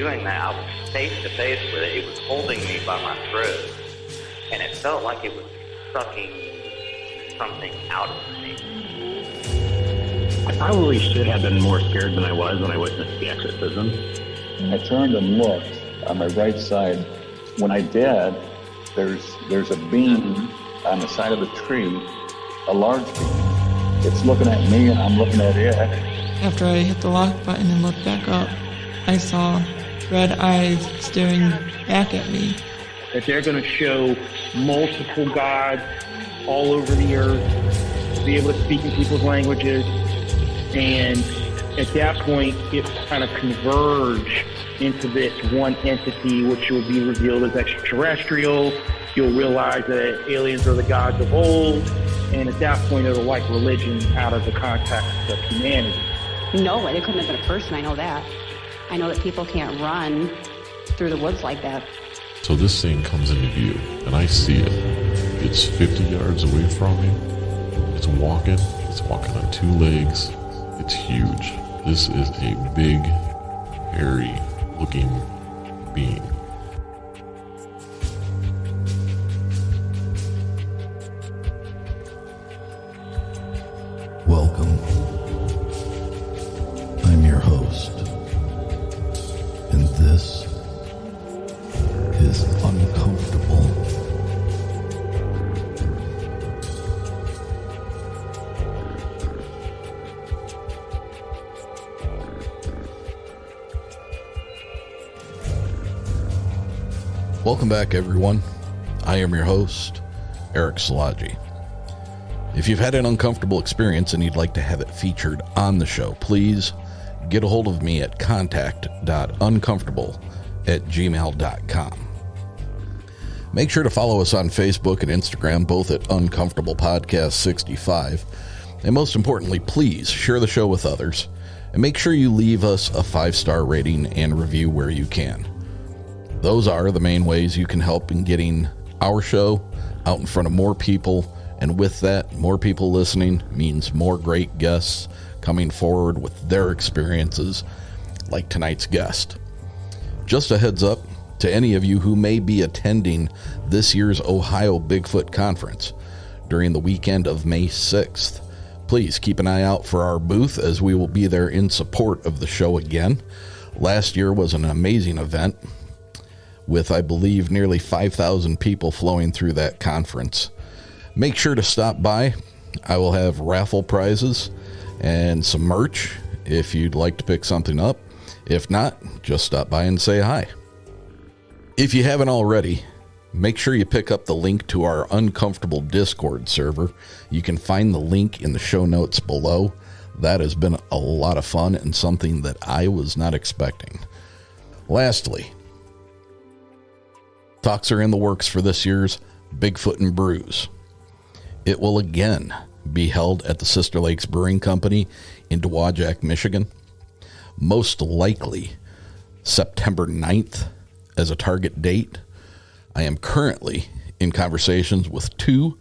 doing that, I was face to face with it. It was holding me by my throat, and it felt like it was sucking something out of me. I probably should have been more scared than I was when I witnessed the exorcism. I turned and looked on my right side. When I did, there's a beam on the side of the tree, a large beam. It's looking at me and I'm looking at it. After I hit the lock button and looked back up, I saw red eyes staring back at me. That they're going to show multiple gods all over the earth, be able to speak in people's languages, and at that point, it kind of converge into this one entity, which will be revealed as extraterrestrial. You'll realize that aliens are the gods of old, and at that point, it'll wipe religion out of the context of humanity. No, it couldn't have been a person, I know that. I know that people can't run through the woods like that. So this thing comes into view, and I see it. It's 50 yards away from me. It's walking on two legs. It's huge. This is a big, hairy-looking being. Welcome. I'm your host, and this is uNcomfortable. Welcome back, everyone. I am your host, Eric Szilagyi. If you've had an uncomfortable experience and you'd like to have it featured on the show, please get a hold of me at contact.uncomfortable@gmail.com. Make sure to follow us on Facebook and Instagram, both at Uncomfortable Podcast 65. And most importantly, please share the show with others. And make sure you leave us a 5-star rating and review where you can. Those are the main ways you can help in getting our show out in front of more people. And with that, more people listening means more great guests coming forward with their experiences, like tonight's guest. Just a heads up to any of you who may be attending this year's Ohio Bigfoot Conference during the weekend of May 6th. Please keep an eye out for our booth, as we will be there in support of the show again. Last year was an amazing event with, I believe, nearly 5,000 people flowing through that conference. Make sure to stop by. I will have raffle prizes and some merch if you'd like to pick something up. If not, just stop by and say hi. If you haven't already, make sure you pick up the link to our Uncomfortable Discord server. You can find the link in the show notes below. That has been a lot of fun and something that I was not expecting. Lastly, talks are in the works for this year's Bigfoot and Brews. It will again be held at the Sister Lakes Brewing Company in Dowagiac, Michigan. Most likely September 9th as a target date. I am currently in conversations with 2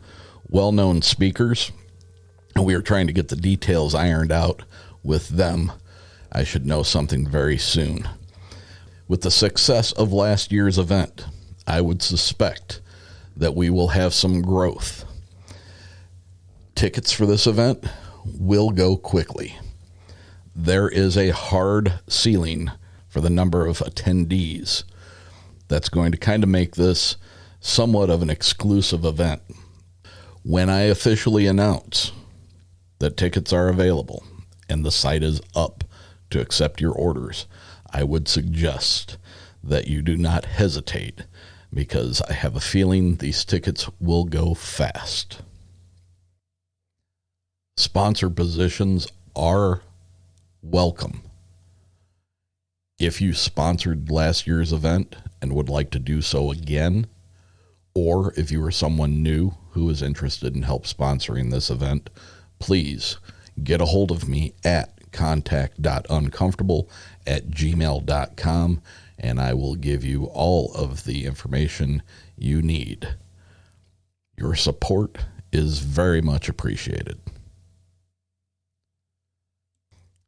well-known speakers, and we are trying to get the details ironed out with them. I should know something very soon. With the success of last year's event, I would suspect that we will have some growth. Tickets for this event will go quickly. There is a hard ceiling for the number of attendees. That's going to kind of make this somewhat of an exclusive event. When I officially announce that tickets are available and the site is up to accept your orders, I would suggest that you do not hesitate, because I have a feeling these tickets will go fast. Sponsor positions are welcome. If you sponsored last year's event and would like to do so again, or if you are someone new who is interested in help sponsoring this event, please get a hold of me at contact.uncomfortable@gmail.com, and I will give you all of the information you need. Your support is very much appreciated.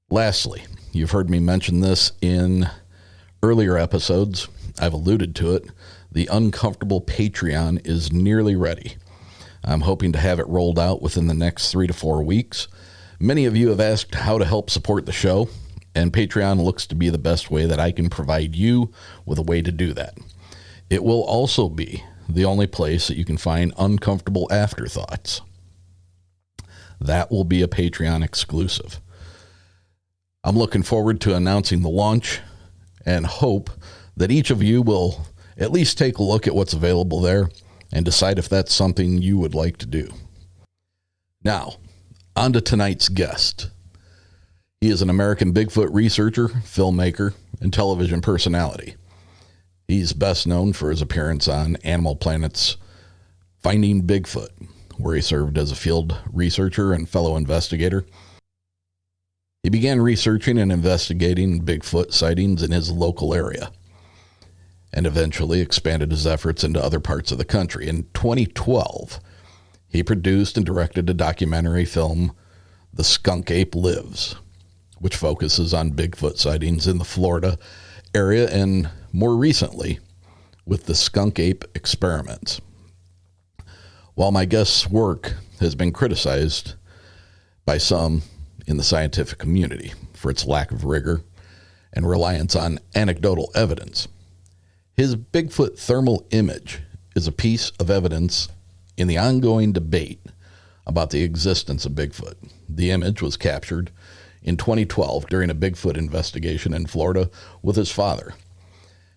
Lastly, you've heard me mention this in earlier episodes, I've alluded to it. The uNcomfortable Patreon is nearly ready. I'm hoping to have it rolled out within the next 3 to 4 weeks. Many of you have asked how to help support the show, and Patreon looks to be the best way that I can provide you with a way to do that. It will also be the only place that you can find Uncomfortable Afterthoughts. That will be a Patreon exclusive. I'm looking forward to announcing the launch and hope that each of you will at least take a look at what's available there and decide if that's something you would like to do. Now, on to tonight's guest. He is an American Bigfoot researcher, filmmaker, and television personality. He's best known for his appearance on Animal Planet's Finding Bigfoot, where he served as a field researcher and fellow investigator. He began researching and investigating Bigfoot sightings in his local area, and eventually expanded his efforts into other parts of the country. In 2012, he produced and directed a documentary film, The Skunk Ape Lives, which focuses on Bigfoot sightings in the Florida area and, more recently, with the Skunk Ape experiments. While my guest's work has been criticized by some in the scientific community for its lack of rigor and reliance on anecdotal evidence, his Bigfoot thermal image is a piece of evidence in the ongoing debate about the existence of Bigfoot. The image was captured in 2012 during a Bigfoot investigation in Florida with his father,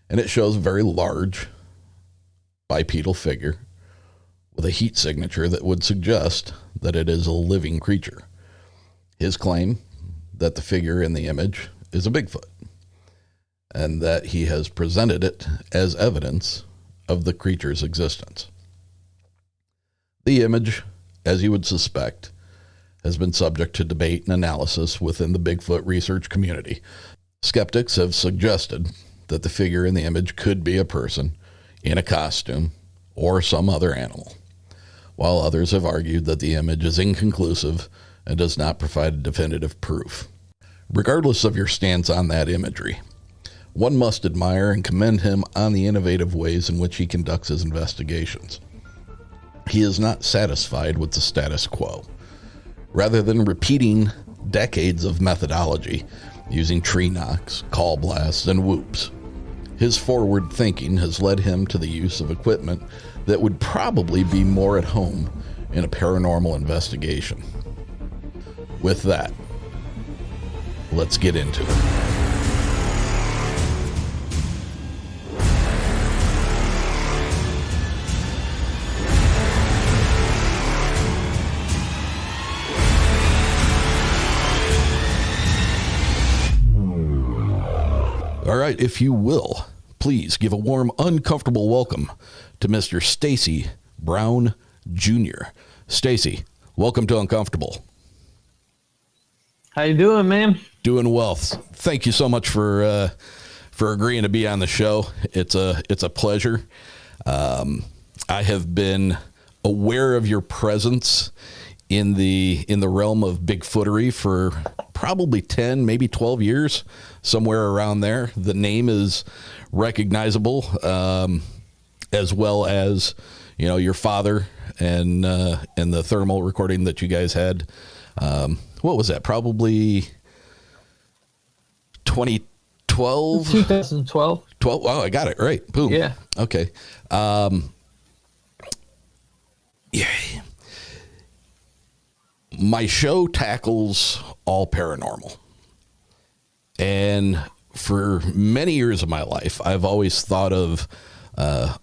and it shows a very large bipedal figure with a heat signature that would suggest that it is a living creature. His claim that the figure in the image is a Bigfoot, and that he has presented it as evidence of the creature's existence. The image, as you would suspect, has been subject to debate and analysis within the Bigfoot research community. Skeptics have suggested that the figure in the image could be a person in a costume or some other animal, while others have argued that the image is inconclusive and does not provide definitive proof. Regardless of your stance on that imagery, one must admire and commend him on the innovative ways in which he conducts his investigations. He is not satisfied with the status quo. Rather than repeating decades of methodology using tree knocks, call blasts, and whoops, his forward thinking has led him to the use of equipment that would probably be more at home in a paranormal investigation. With that, let's get into it. All right, if you will, please give a warm, uncomfortable welcome to Mr. Stacy Brown Jr. Stacy, welcome to Uncomfortable. How you doing, man? Doing well. Thank you so much for agreeing to be on the show. It's a pleasure. I have been aware of your presence in the realm of Bigfootery for probably 10, maybe 12 years, somewhere around there. The name is recognizable, as well as, you know, your father and the thermal recording that you guys had. What was that? Probably 2012? 2012. 12? Wow, I got it right. Boom. Yeah. Okay. Yeah. My show tackles all paranormal. And for many years of my life, I've always thought of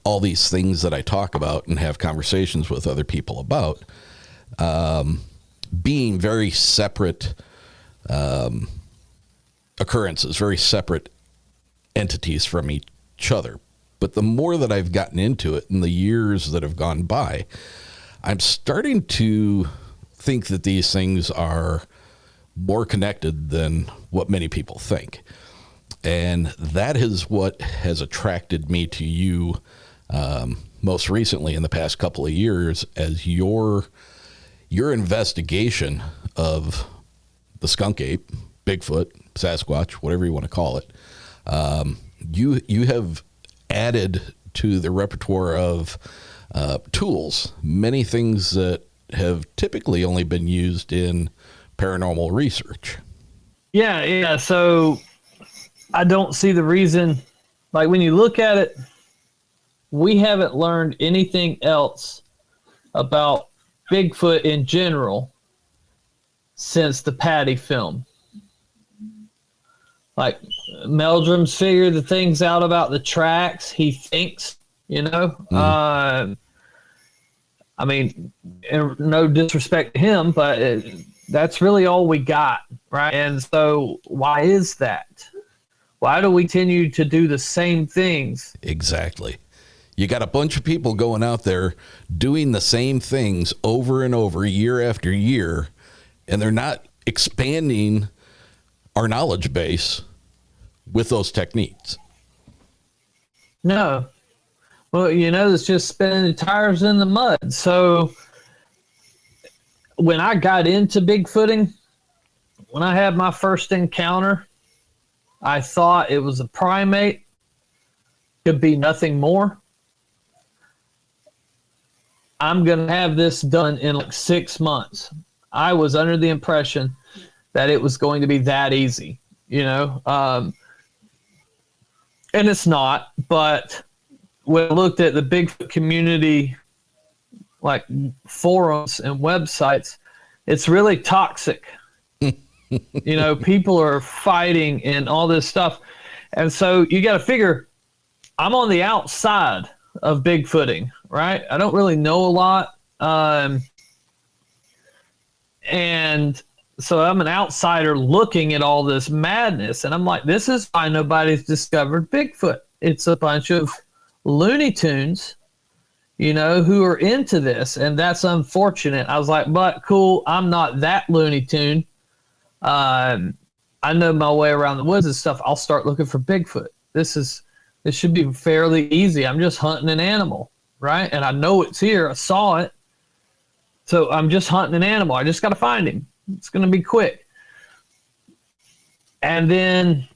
all these things that I talk about and have conversations with other people about being very separate occurrences, very separate entities from each other. But the more that I've gotten into it in the years that have gone by, I'm starting to think that these things are more connected than what many people think. And that is what has attracted me to you most recently in the past couple of years, as your investigation of the skunk ape, Bigfoot, Sasquatch, whatever you want to call it, you have added to the repertoire of tools many things that have typically only been used in paranormal research. Yeah. So I don't see the reason, like when you look at it, we haven't learned anything else about Bigfoot in general since the Patty film. Like Meldrum's figured the things out about the tracks, he thinks, I mean, no disrespect to him, but that's really all we got, right? And so why is that? Why do we continue to do the same things? Exactly. You got a bunch of people going out there doing the same things over and over, year after year, and they're not expanding our knowledge base with those techniques. No. Well, it's just spinning the tires in the mud. So when I got into Bigfooting, when I had my first encounter, I thought it was a primate, could be nothing more. I'm going to have this done in like 6 months. I was under the impression that it was going to be that easy, and it's not. But when I looked at the Bigfoot community, like forums and websites, it's really toxic. People are fighting and all this stuff. And so you got to figure, I'm on the outside of Bigfooting, right? I don't really know a lot. And so I'm an outsider looking at all this madness. And I'm like, this is why nobody's discovered Bigfoot. It's a bunch of Looney Tunes, who are into this. And that's unfortunate. I was like, but cool, I'm not that Looney Tune. I know my way around the woods and stuff. I'll start looking for Bigfoot. This should be fairly easy. I'm just hunting an animal, right? And I know it's here. I saw it. So I'm just hunting an animal. I just got to find him. It's going to be quick. And then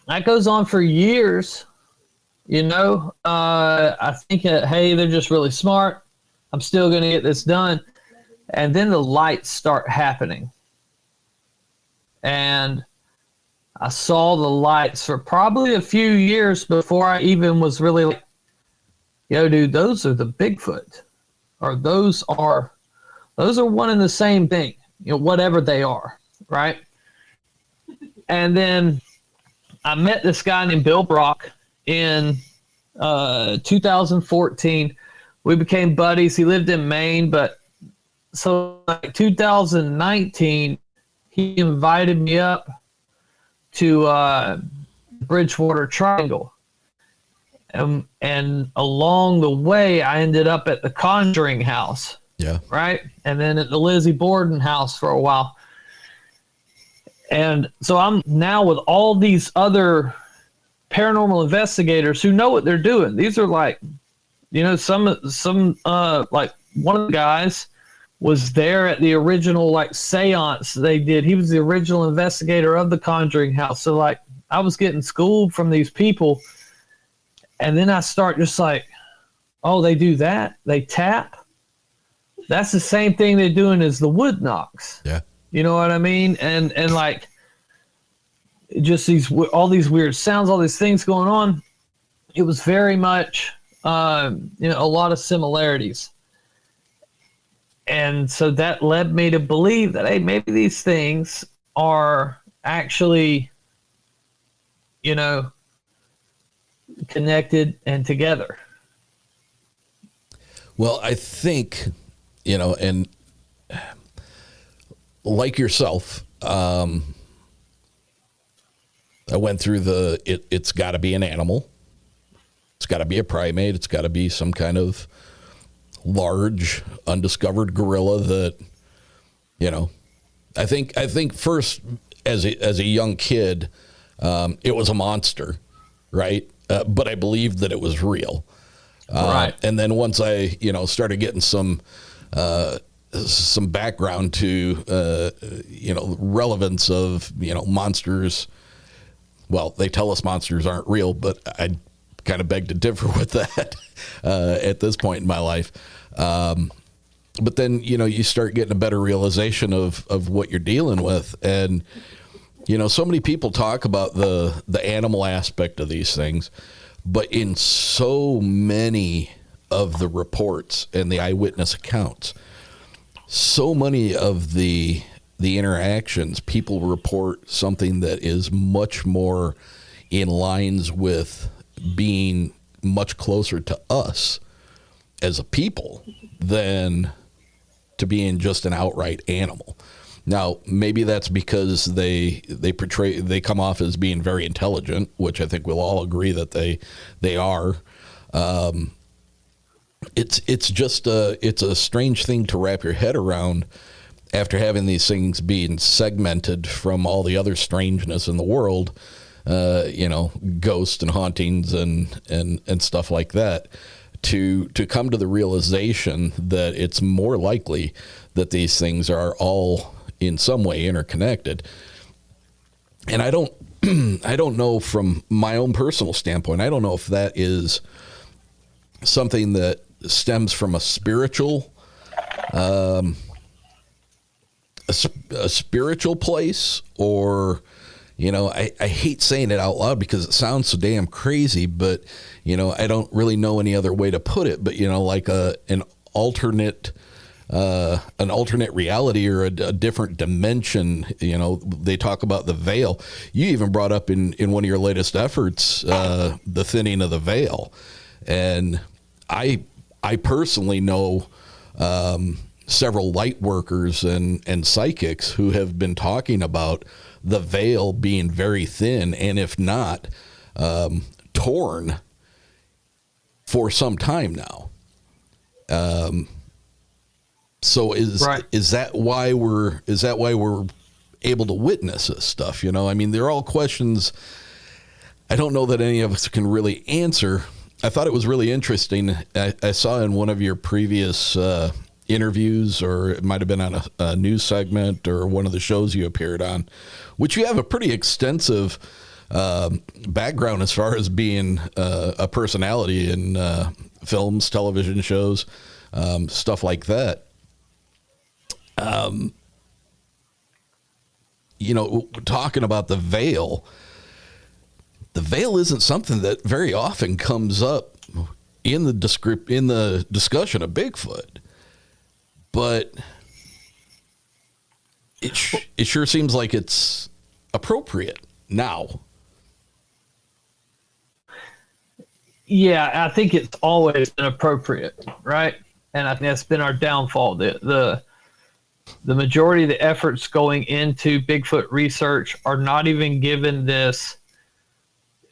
that goes on for years. I think, hey, they're just really smart. I'm still going to get this done. And then the lights start happening. And I saw the lights for probably a few years before I even was really like, dude, those are the Bigfoot. Or those are one and the same thing, whatever they are, right? And then I met this guy named Bill Brock in 2014. We became buddies. He lived in Maine, but so like 2019, he invited me up to Bridgewater Triangle. And along the way, I ended up at the Conjuring House. Yeah. Right? And then at the Lizzie Borden house for a while. And so I'm now with all these other paranormal investigators who know what they're doing. These are like, some like one of the guys was there at the original like seance they did. He was the original investigator of the Conjuring House. So like I was getting schooled from these people. And then I start just like, oh, they do that? They tap? That's the same thing they're doing as the wood knocks. Yeah. You know what I mean? And like just all these weird sounds, all these things going on. It was very much, a lot of similarities. And so that led me to believe that, hey, maybe these things are actually, connected and together. Well, I think, and like yourself, I went through it's got to be an animal. It's got to be a primate. It's got to be some kind of large, undiscovered gorilla that, I think first as a young kid, it was a monster, right? But I believed that it was real. Right. And then once I, started getting some background to, relevance of, monsters well, they tell us monsters aren't real, but I kind of beg to differ with that at this point in my life. But then, you start getting a better realization of what you're dealing with. And, so many people talk about the animal aspect of these things, but in so many of the reports and the eyewitness accounts, so many of the interactions, people report something that is much more in lines with being much closer to us as a people than to being just an outright animal. Now, maybe that's because they come off as being very intelligent, which I think we'll all agree that they are. It's just a strange thing to wrap your head around after having these things being segmented from all the other strangeness in the world, ghosts and hauntings and stuff like that, to come to the realization that it's more likely that these things are all in some way interconnected. And I don't know, from my own personal standpoint, I don't know if that is something that stems from a spiritual a spiritual place, or I hate saying it out loud because it sounds so damn crazy, but I don't really know any other way to put it, but like an alternate reality or a different dimension. They talk about the veil. You even brought up in one of your latest efforts the thinning of the veil, and I personally know several light workers and psychics who have been talking about the veil being very thin, and if not torn, for some time now. So is that why we're able to witness this stuff? I mean, they're all questions I don't know that any of us can really answer. I thought it was really interesting. I saw in one of your previous interviews, or it might have been on a news segment or one of the shows you appeared on, which you have a pretty extensive background as far as being a personality in films, television shows, stuff like that. Talking about the veil isn't something that very often comes up in the discussion of Bigfoot, but it sure seems like it's appropriate now. Yeah, I think it's always been appropriate, right? And I think that's been our downfall. The majority of the efforts going into Bigfoot research are not even given this,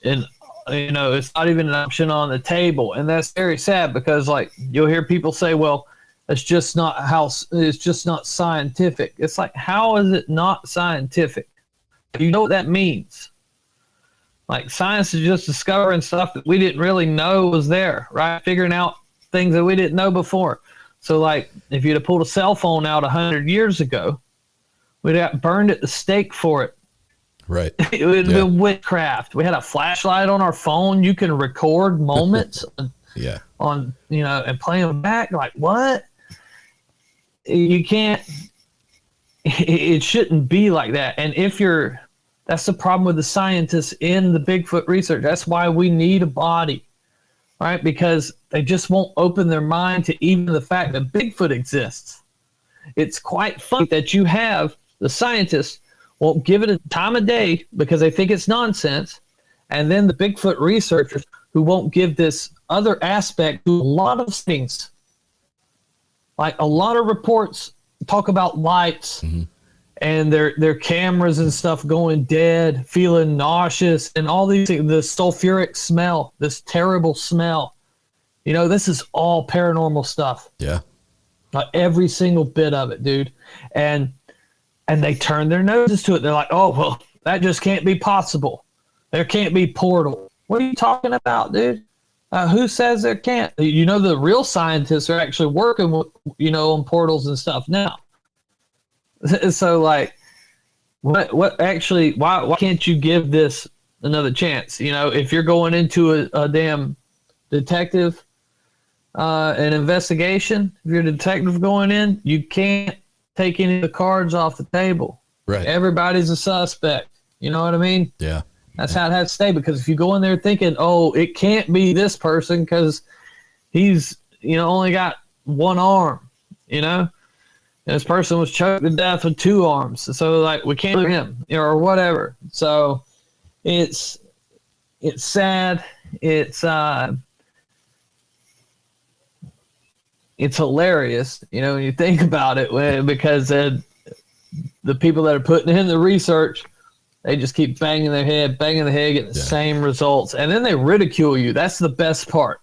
and it's not even an option on the table, and that's very sad, because like you'll hear people say, "Well, it's just not scientific." It's like, how is it not scientific? You know what that means? Like, science is just discovering stuff that we didn't really know was there, right? Figuring out things that we didn't know before. So, like, if you'd have pulled a cell phone out 100 years ago, we'd have burned at the stake for it. Right. It would have been witchcraft. We had a flashlight on our phone. You can record moments on and play them back. Like, what? You can't. It shouldn't be like that. And that's the problem with the scientists in the Bigfoot research. That's why we need a body, right? Because they just won't open their mind to even the fact that Bigfoot exists. It's quite funny that you have the scientists won't give it a time of day because they think it's nonsense, and then the Bigfoot researchers who won't give this other aspect to a lot of things. Like, a lot of reports talk about lights and their cameras and stuff going dead, feeling nauseous, and all these things, the sulfuric smell, this terrible smell. This is all paranormal stuff. Yeah. Like, every single bit of it, dude. And they turn their noses to it. They're like, "Oh, well, that just can't be possible. There can't be portal." What are you talking about, dude? Who says there can't? The real scientists are actually working with, on portals and stuff now. So, like, what actually, why can't you give this another chance. You know, if you're going into a damn detective, an investigation, if you're a detective going in, you can't take any of the cards off the table. Right. Everybody's a suspect. You know what I mean? Yeah. That's how it has to stay, because if you go in there thinking, oh, it can't be this person because he's, only got one arm, and this person was choked to death with two arms. So, like, we can't leave him, or whatever. So it's sad. It's hilarious, when you think about it, because the people that are putting in the research, they just keep banging their head, getting the same results. And then they ridicule you. That's the best part.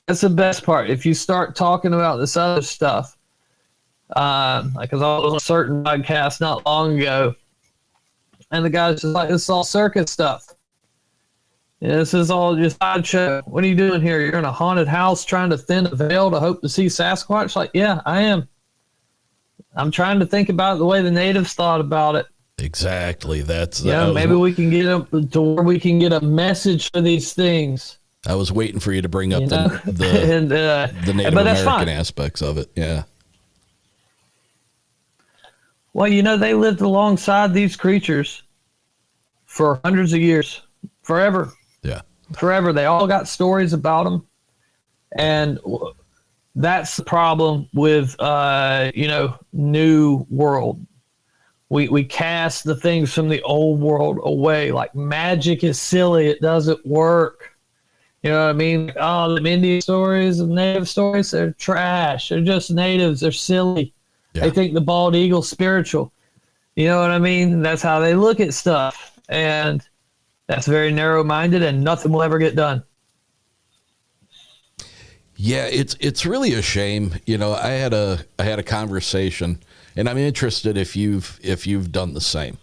That's the best part. If you start talking about this other stuff, like, cause I was on a certain podcast not long ago, and the guy's just like, this is all circus stuff. This is all just sideshow. What are you doing here? You're in a haunted house trying to thin a veil to hope to see Sasquatch? Like, yeah, I am. I'm trying to think about it the way the natives thought about it. Exactly. Maybe we can get to where we can get a message for these things. I was waiting for you to bring up the Native American aspects of it. Yeah. Well, they lived alongside these creatures for hundreds of years, forever. Yeah. Forever. They all got stories about them. And that's the problem with, New World. We cast the things from the old world away. Like, magic is silly. It doesn't work. You know what I mean? Oh, the Indian stories and native stories, they're trash. They're just natives. They're silly. Yeah. They think the bald eagle's spiritual. You know what I mean? That's how they look at stuff. And that's very narrow-minded, and nothing will ever get done. Yeah, it's really a shame. I had a conversation, and I'm interested if you've done the same.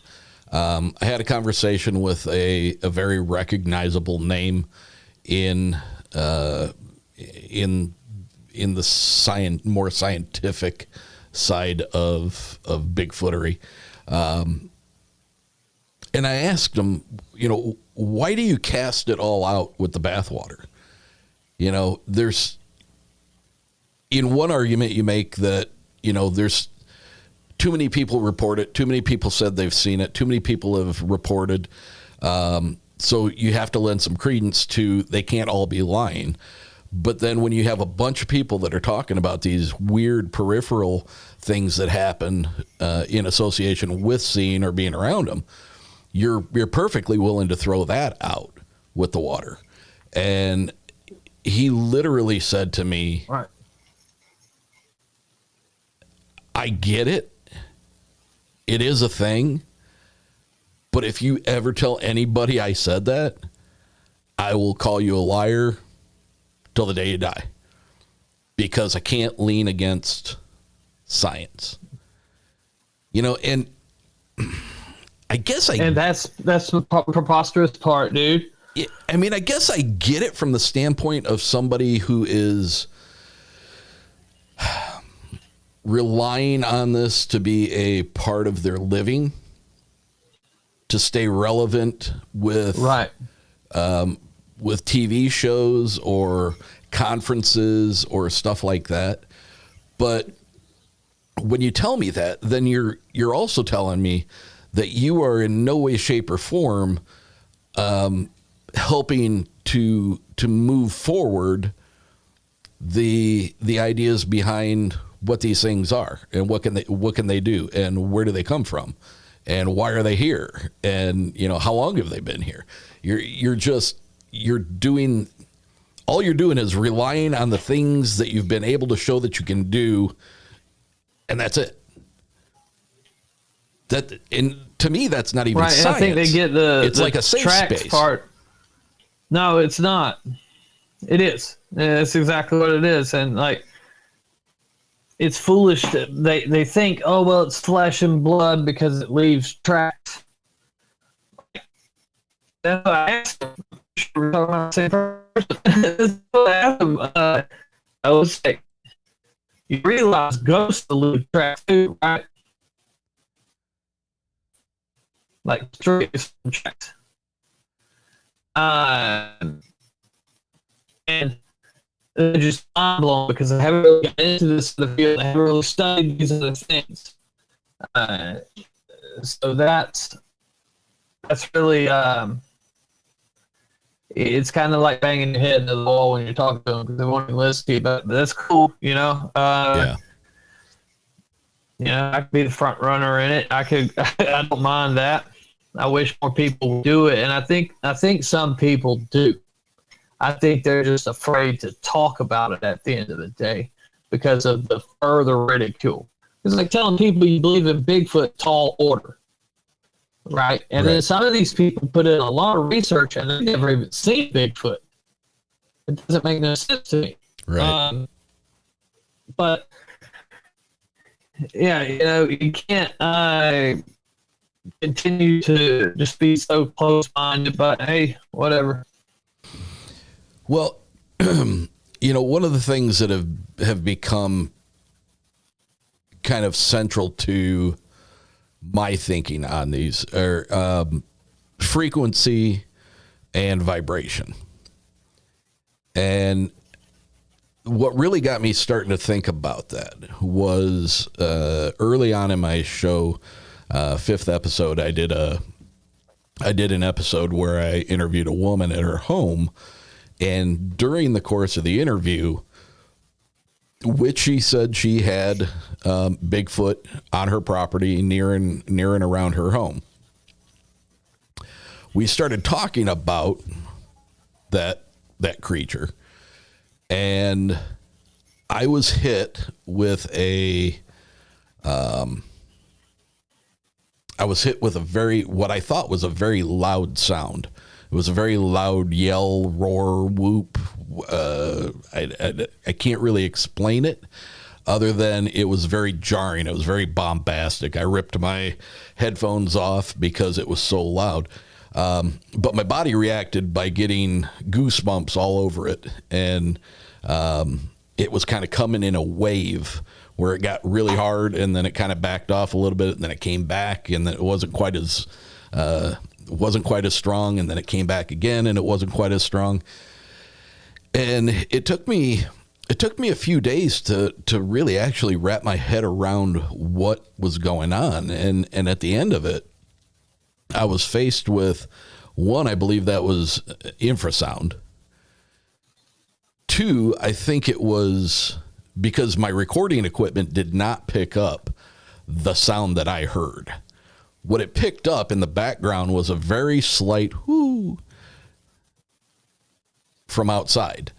I had a conversation with a very recognizable name in the more scientific side of Bigfootery. And I asked him, why do you cast it all out with the bathwater? There's, in one argument you make that, there's too many people report it. Too many people said they've seen it. Too many people have reported. So you have to lend some credence to, they can't all be lying. But then when you have a bunch of people that are talking about these weird peripheral things that happen in association with seeing or being around them, you're perfectly willing to throw that out with the water. And he literally said to me, right, I get it. It is a thing. But if you ever tell anybody I said that, I will call you a liar till the day you die, because I can't lean against science. And I guess and that's the preposterous part, dude. I mean, I guess I get it from the standpoint of somebody who is relying on this to be a part of their living, to stay relevant with with TV shows or conferences or stuff like that. But when you tell me that, then you're also telling me that you are in no way, shape, or form helping to move forward the ideas behind what these things are, and what can they do, and where do they come from, and why are they here, and how long have they been here? You're doing is relying on the things that you've been able to show that you can do, and that's it. And to me, that's not even science. I think they get it's like a safe space part. No, it's not. It is. That's exactly what it is. And like, it's foolish that they think, oh, well, it's flesh and blood because it leaves tracks. That's what I asked him. We're talking about the same person. That's what I asked him. I was like, you realize ghosts leave tracks too, right? Like tracks. And it's just mind blowing because I haven't really gotten into this in the field. I haven't really studied these other things. So that's really it's kind of like banging your head into the wall when you're talking to them because they won't even listen to you. But that's cool, you know. Yeah. You know, I could be the front runner in it. I don't mind that. I wish more people would do it, and I think some people do. I think they're just afraid to talk about it at the end of the day because of the further ridicule. It's like telling people you believe in Bigfoot, tall order, right? And then some of these people put in a lot of research and they've never even seen Bigfoot. It doesn't make no sense to me. Right. But yeah, you know, you can't continue to just be so close-minded. But hey, whatever. Well, you know, one of the things that have become kind of central to my thinking on these are frequency and vibration. And what really got me starting to think about that was early on in my show, 5th episode, I did an episode where I interviewed a woman at her home. And during the course of the interview, which she said she had Bigfoot on her property near and around her home, we started talking about that creature, and I was hit with what I thought was a very loud sound. It was a very loud yell, roar, whoop. I can't really explain it other than it was very jarring. It was very bombastic. I ripped my headphones off because it was so loud. But my body reacted by getting goosebumps all over it. And it was kind of coming in a wave where it got really hard and then it kind of backed off a little bit and then it came back and then it wasn't quite as strong, and then it came back again and it wasn't quite as strong. And it took me a few days to really actually wrap my head around what was going on. And at the end of it, I was faced with, one, I believe that was infrasound. 2, I think it was because my recording equipment did not pick up the sound that I heard. What it picked up in the background was a very slight whoo from outside.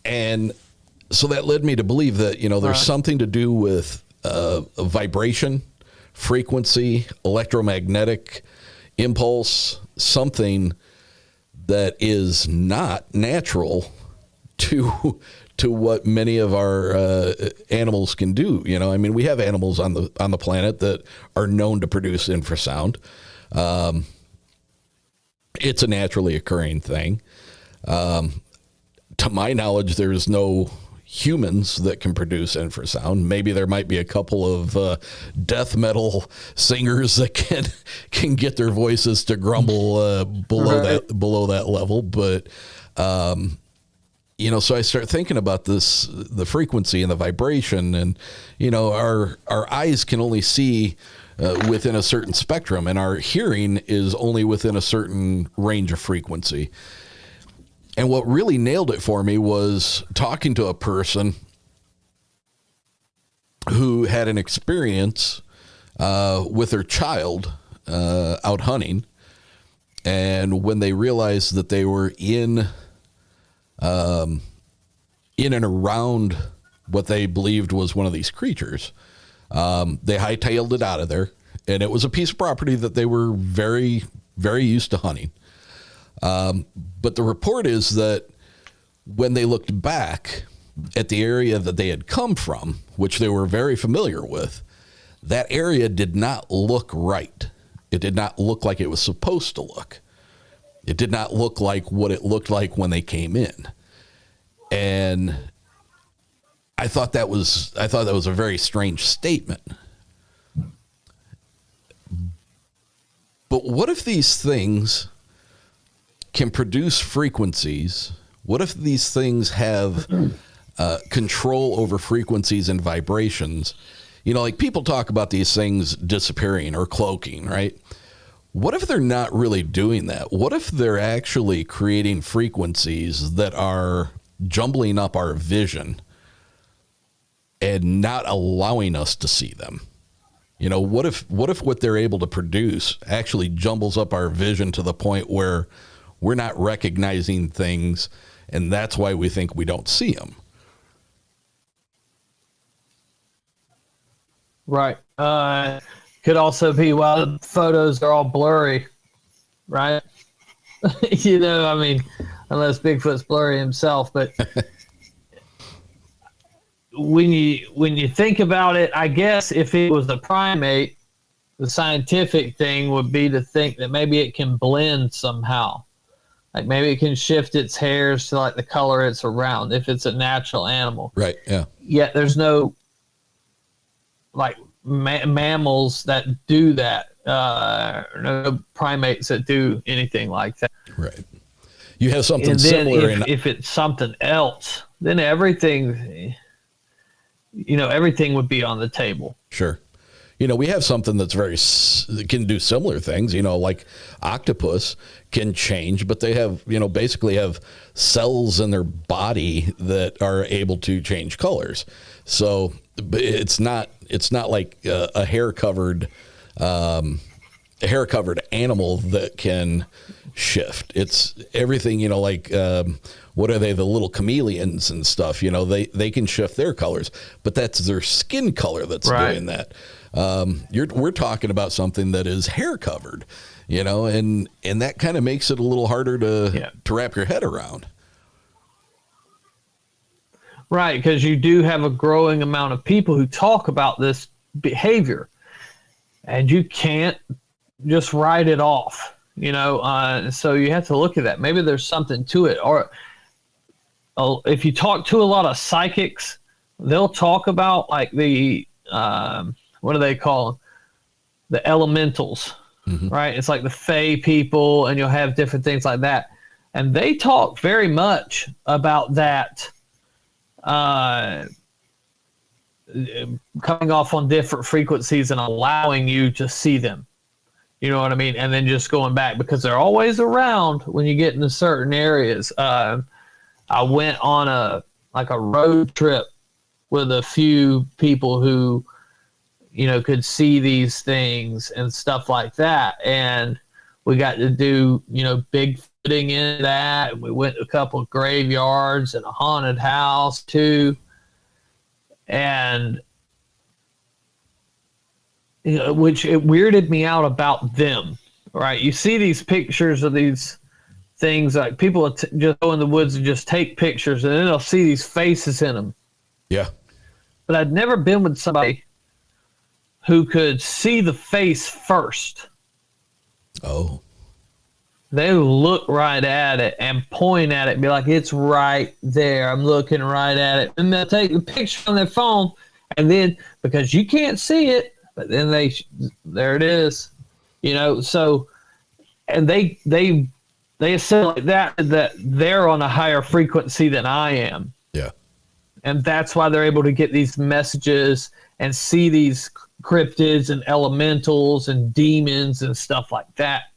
And so that led me to believe that, you know, there's something to do with vibration, frequency, electromagnetic impulse, something that is not natural to what many of our animals can do. You know, I mean, we have animals on the planet that are known to produce infrasound. It's a naturally occurring thing. To my knowledge, there's no humans that can produce infrasound. Maybe there might be a couple of death metal singers that can get their voices to grumble below that level, but you know, so I start thinking about this, the frequency and the vibration, and you know, our eyes can only see within a certain spectrum, and our hearing is only within a certain range of frequency. And what really nailed it for me was talking to a person who had an experience with their child out hunting. And when they realized that they were in and around what they believed was one of these creatures, they hightailed it out of there. And it was a piece of property that they were very, very used to hunting. But the report is that when they looked back at the area that they had come from, which they were very familiar with, that area did not look right. It did not look like it was supposed to look. It did not look like what it looked like when they came in. And I thought that was a very strange statement. But what if these things can produce frequencies, what if these things have control over frequencies and vibrations? Like people talk about these things disappearing or cloaking, right? What if they're not really doing that? What if they're actually creating frequencies that are jumbling up our vision and not allowing us to see them? What if what they're able to produce actually jumbles up our vision to the point where we're not recognizing things, and that's why we think we don't see them? Right. Could also be why the photos are all blurry, right? Unless Bigfoot's blurry himself, but when you think about it, I guess if it was a primate, the scientific thing would be to think that maybe it can blend somehow. Like maybe it can shift its hairs to like the color it's around if it's a natural animal. Right, yeah. Yet there's no like mammals that do that. No primates that do anything like that. Right. You have something and then similar. If it's something else, then everything would be on the table. Sure. We have something that's that can do similar things, like octopus can change, but they have, basically have cells in their body that are able to change colors. So it's not like a hair covered animal that can shift. It's everything, what are they? The little chameleons and stuff, they can shift their colors, but that's their skin color that's doing that. We're talking about something that is hair covered, and that kind of makes it a little harder to wrap your head around. Right, because you do have a growing amount of people who talk about this behavior, and you can't just write it off, so you have to look at that. Maybe there's something to it. Or if you talk to a lot of psychics, they'll talk about like the, what do they call them? The elementals, right? It's like the fae people, and you'll have different things like that. And they talk very much about that, coming off on different frequencies and allowing you to see them. You know what I mean? And then just going back, because they're always around when you get into certain areas. I went on a road trip with a few people who, could see these things and stuff like that. And we got to do, Bigfooting in that. And we went to a couple of graveyards and a haunted house too. And, which it weirded me out about them, right? You see these pictures of these things, like people just go in the woods and just take pictures, and then they'll see these faces in them. Yeah. But I'd never been with somebody who could see the face first. Oh. They look right at it and point at it and be like, it's right there. I'm looking right at it. And they'll take the picture on their phone, and then, because you can't see it, but then there it is, so, and they assimilate that they're on a higher frequency than I am. Yeah. And that's why they're able to get these messages and see these cryptids and elementals and demons and stuff like that.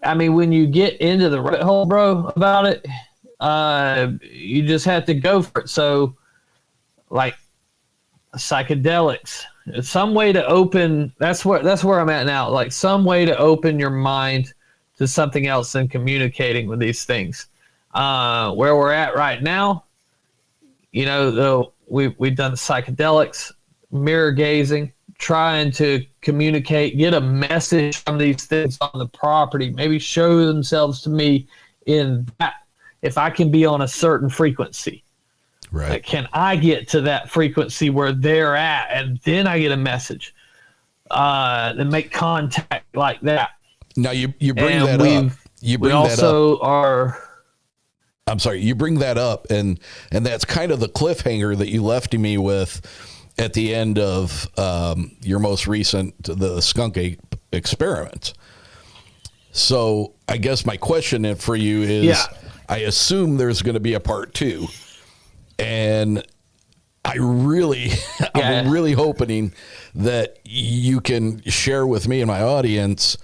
When you get into the rabbit hole, bro, about it, you just have to go for it. So, like, psychedelics, some way to open, that's where I'm at now, like some way to open your mind to something else than communicating with these things. Where we're at right now, though we've done psychedelics, mirror gazing, trying to communicate, get a message from these things on the property, maybe show themselves to me in that, if I can be on a certain frequency. Right. Like, can I get to that frequency where they're at, and then I get a message, and make contact like that. Now you bring that up. You bring that up. I'm sorry. You bring that up, and that's kind of the cliffhanger that you left me with at the end of your most recent, the Skunk Ape experiment. So I guess my question for you is, I assume there's going to be a part 2, and I'm really hoping that you can share with me and my audience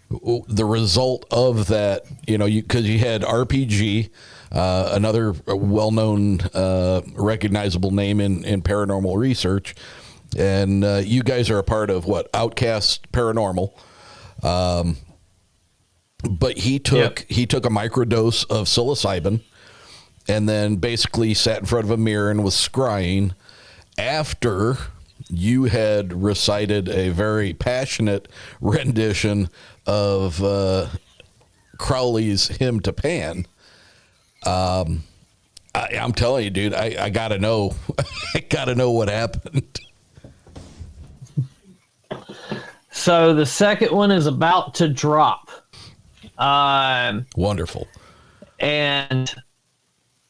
the result of that. You know, because you had RPG, another well-known, recognizable name in paranormal research, and you guys are a part of Outcast Paranormal. But he took a microdose of psilocybin and then basically sat in front of a mirror and was scrying after you had recited a very passionate rendition of Crowley's Hymn to Pan. I'm telling you, dude, I gotta know. I gotta know what happened. So the second one is about to drop. Wonderful. And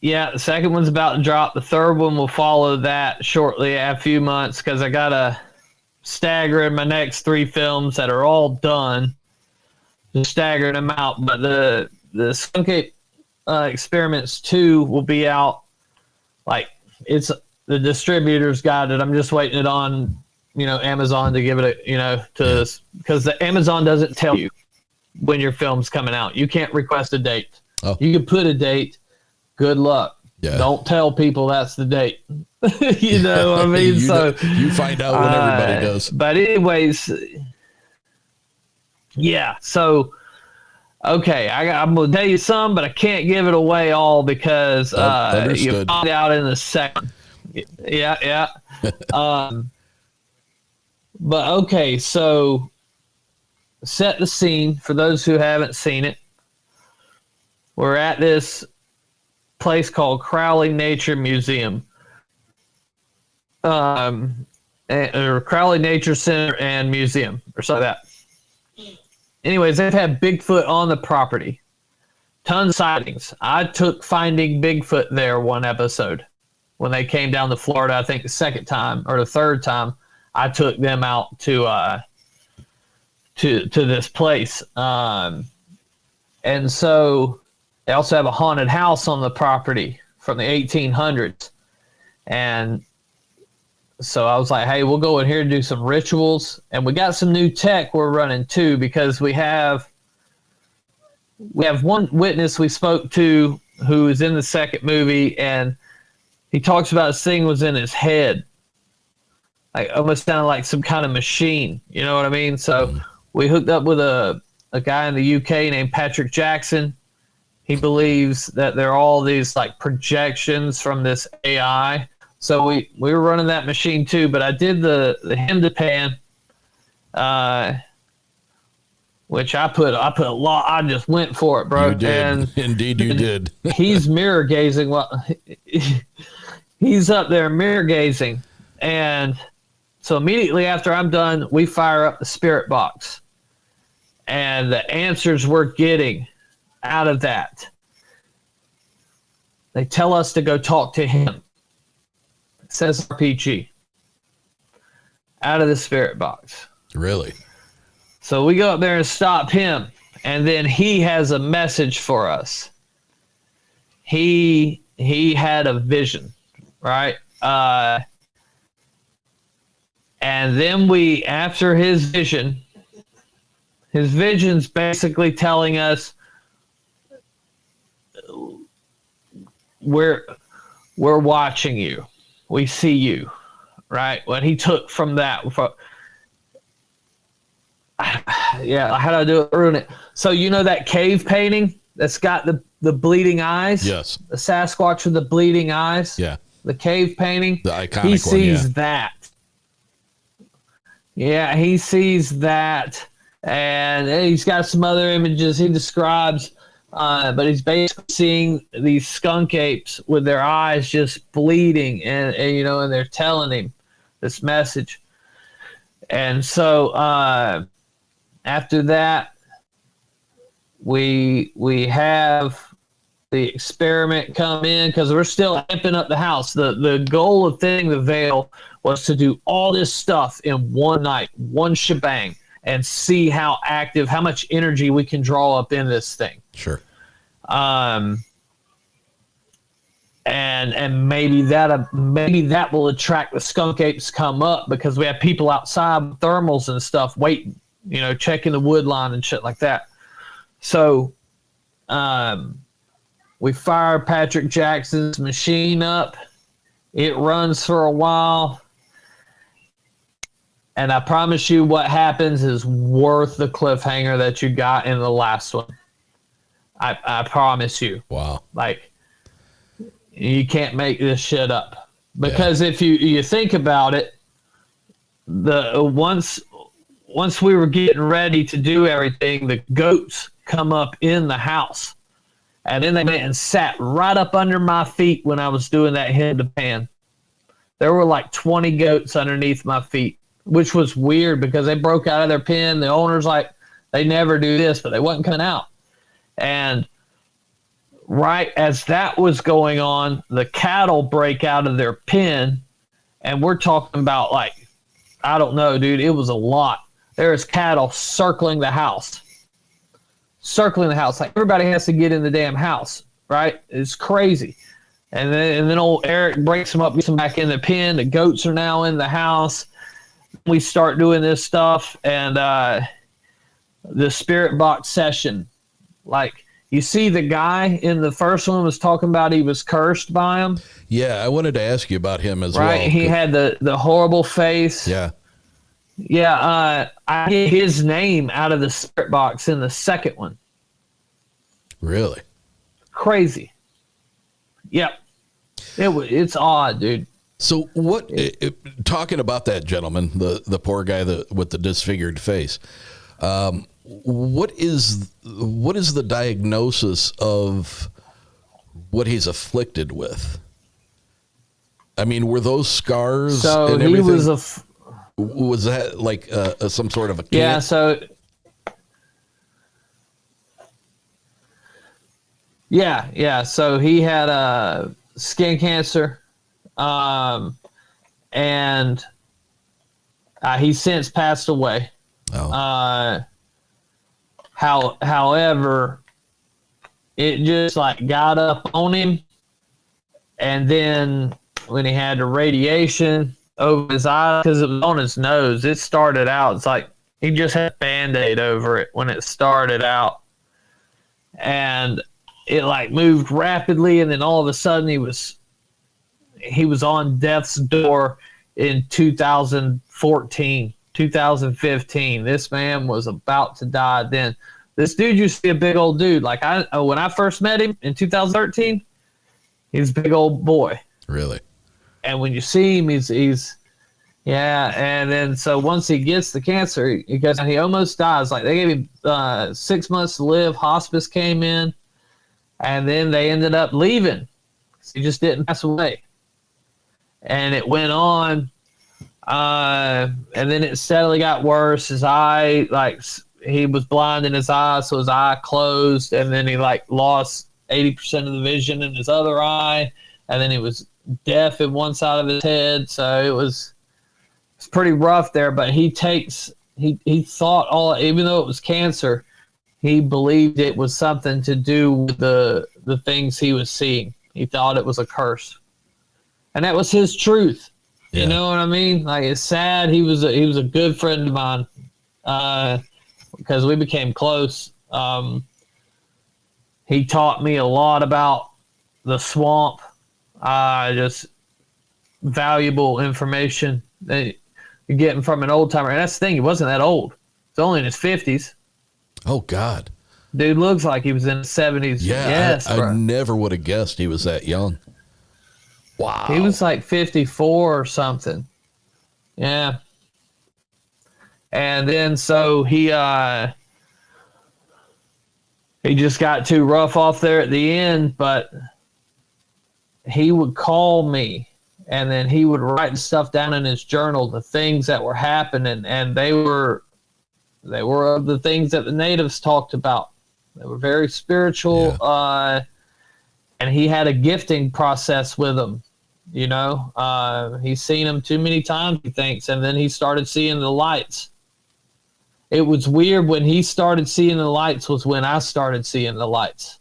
the second one's about to drop. The third one will follow that shortly, a few months, because I gotta stagger in my next 3 films that are all done, just staggering them out. But the Skunk Ape Experiments 2 will be out. Like, it's the distributor's got it. I'm just waiting it on, Amazon to give it because the Amazon doesn't tell you when your film's coming out. You can't request a date. Oh. You can put a date. Good luck. Yeah. Don't tell people that's the date. You know what I mean? You find out when everybody does. But anyways, so okay, I'm gonna tell you some, but I can't give it away all because you find out in a second. Yeah. But okay, so set the scene for those who haven't seen it. We're at this place called Crowley Nature Museum, or Crowley Nature Center and Museum, or something like that. Anyways, they've had Bigfoot on the property. Tons of sightings. I took Finding Bigfoot there one episode when they came down to Florida. I think the second time or the third time I took them out to this place. And so they also have a haunted house on the property from the 1800s. And so I was like, hey, we'll go in here and do some rituals. And we got some new tech we're running too, because we have one witness we spoke to who is in the second movie, and he talks about this thing was in his head. Like almost sounded like some kind of machine. You know what I mean? So we hooked up with a guy in the UK named Patrick Jackson. He believes that there are all these like projections from this AI. So we were running that machine too, but I did the Hymn to Pan, which I put a lot. I just went for it, bro. You did. And indeed, you did. He's mirror gazing. Well, he's up there mirror gazing, and so immediately after I'm done, we fire up the spirit box, and the answers we're getting out of that, they tell us to go talk to him. It says RPG out of the spirit box. Really? So we go up there and stop him, and then he has a message for us. He had a vision, right? And then after his vision's basically telling us we're watching you. We see you, right? What he took from that. Yeah, how do I do it? Ruin it. So you know that cave painting that's got the bleeding eyes? Yes. The Sasquatch with the bleeding eyes? Yeah. The cave painting? The iconic he sees one, yeah. that. Yeah, he sees that. And he's got some other images he describes, but he's basically seeing these skunk apes with their eyes just bleeding, and they're telling him this message. And so after that, we have the experiment come in because we're still amping up the house. The goal of thinning the veil was to do all this stuff in one night, one shebang. and see how active, how much energy we can draw up in this thing. Sure. And maybe that will attract the skunk apes to come up, because we have people outside with thermals and stuff waiting, checking the wood line and shit like that. So we fire Patrick Jackson's machine up. It runs for a while. And I promise you, what happens is worth the cliffhanger that you got in the last one. I promise you. Wow. Like, you can't make this shit up. Because if you think about it, once we were getting ready to do everything, the goats come up in the house. And then they went and sat right up under my feet when I was doing that head to pan. There were like 20 goats underneath my feet, which was weird because they broke out of their pen. The owner's like, they never do this, but they wasn't coming out. And right as that was going on, the cattle break out of their pen, and we're talking about, like, I don't know, dude, it was a lot. There's cattle circling the house. Like, everybody has to get in the damn house, right? It's crazy. And then old Eric breaks them up, gets them back in the pen. The goats are now in the house. We start doing this stuff, and the spirit box session. Like, you see the guy in the first one was talking about he was cursed by him. Yeah, I wanted to ask you about him as well. Right, he had the horrible face. Yeah. Yeah, I get his name out of the spirit box in the second one. Really? Crazy. Yep. It's odd, dude. So what? Talking about that gentleman, the poor guy with the disfigured face. What is the diagnosis of what he's afflicted with? I mean, were those scars? So and he everything? was Was that like some sort of a cancer? Yeah. So. Yeah. So he had skin cancer, and he's since passed away. Oh. However, it just like got up on him, and then when he had the radiation over his eyes, because it was on his nose, it started out, it's like he just had a Band-Aid over it when it started out, and it like moved rapidly, and then all of a sudden he was on death's door in 2014, 2015. This man was about to die then. This dude used to be a big old dude. Like, when I first met him in 2013, he was a big old boy. Really? And when you see him, he's yeah. And then so once he gets the cancer, he almost dies. Like, they gave him 6 months to live. Hospice came in, and then they ended up leaving. He just didn't pass away. And it went on, and then it steadily got worse. His eye, like, he was blind in his eye, so his eye closed, and then he like lost 80% of the vision in his other eye, and then he was deaf in one side of his head. So it's pretty rough there. But he thought even though it was cancer, he believed it was something to do with the things he was seeing. He thought it was a curse, and that was his truth. Yeah. You know what I mean? Like, it's sad. He was a good friend of mine, because we became close. He taught me a lot about the swamp, just valuable information that you're getting from an old timer. And that's the thing, he wasn't that old. He's only in his 50s. Oh, God. Dude looks like he was in his 70s. Yeah, yes, I never would have guessed he was that young. Wow. He was like 54 or something. Yeah. And then so he just got too rough off there at the end, but he would call me, and then he would write stuff down in his journal, the things that were happening, and they were of the things that the natives talked about. They were very spiritual, and he had a gifting process with them. You know, he's seen them too many times, he thinks, and then he started seeing the lights. it was weird when he started seeing the lights was when I started seeing the lights.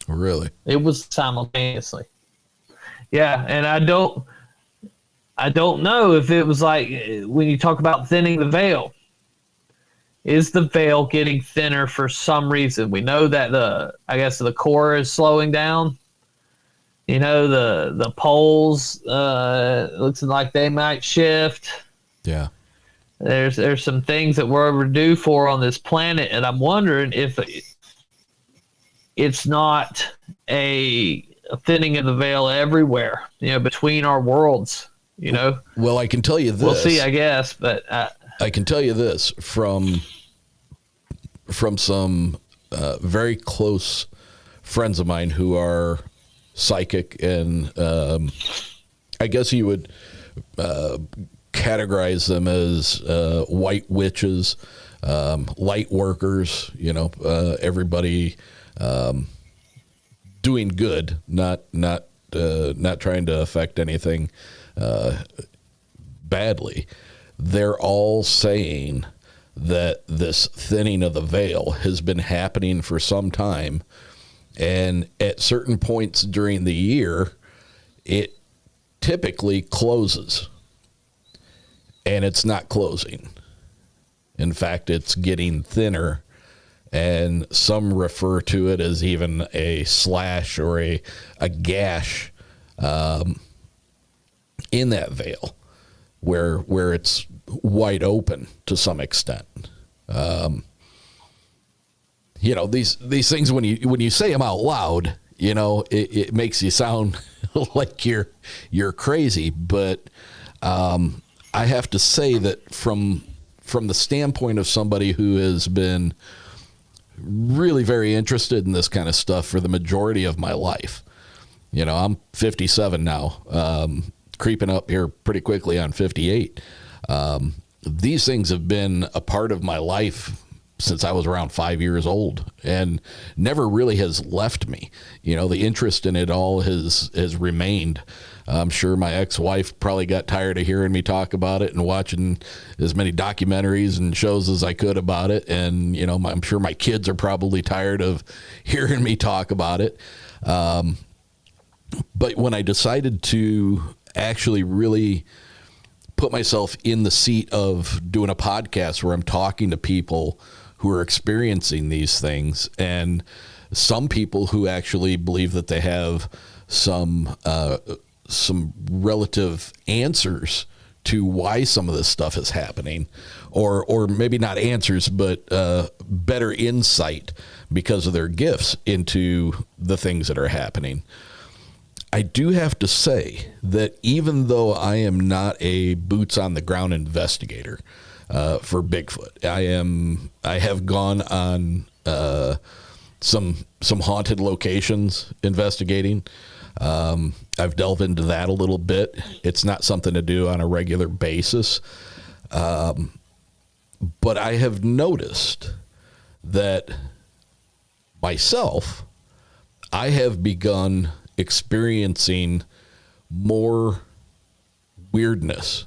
Really? It was simultaneously. Yeah, and I don't know if it was like when you talk about thinning the veil. Is the veil getting thinner for some reason? We know that the core is slowing down. You know, the poles looks like they might shift. Yeah. There's some things that we're overdue for on this planet, and I'm wondering if it's not a thinning of the veil everywhere, you know, between our worlds, you know. Well, I can tell you this. We'll see, I guess, but I can tell you this from some very close friends of mine who are psychic, and I guess you would categorize them as white witches, light workers, you know, everybody doing good, not trying to affect anything badly. They're all saying that this thinning of the veil has been happening for some time, and at certain points during the year, it typically closes, and it's not closing. In fact, it's getting thinner, and some refer to it as even a slash or a gash in that veil, where it's wide open to some extent. You know, these things, when you say them out loud, you know, it makes you sound like you're crazy. But I have to say that from the standpoint of somebody who has been really very interested in this kind of stuff for the majority of my life, you know, I'm 57 now, creeping up here pretty quickly on 58. These things have been a part of my life since I was around 5 years old, and never really has left me. You know, the interest in it all has remained. I'm sure my ex-wife probably got tired of hearing me talk about it and watching as many documentaries and shows as I could about it. And, you know, I'm sure my kids are probably tired of hearing me talk about it. But when I decided to actually really put myself in the seat of doing a podcast where I'm talking to people who are experiencing these things, and some people who actually believe that they have some relative answers to why some of this stuff is happening, or maybe not answers, but better insight because of their gifts into the things that are happening. I do have to say that even though I am not a boots on the ground investigator for Bigfoot, I have gone on some haunted locations investigating. I've delved into that a little bit. It's not something to do on a regular basis. But I have noticed that myself, I have begun experiencing more weirdness.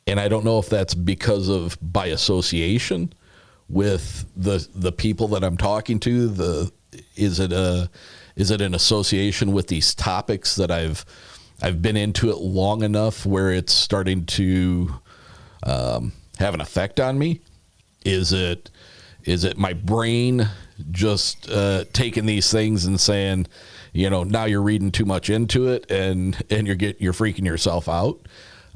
And I don't know if that's because of by association with the people that I'm talking to. Is it an association with these topics that I've been into it long enough where it's starting to have an effect on me? Is it my brain just taking these things and saying, you know, now you're reading too much into it and you're freaking yourself out?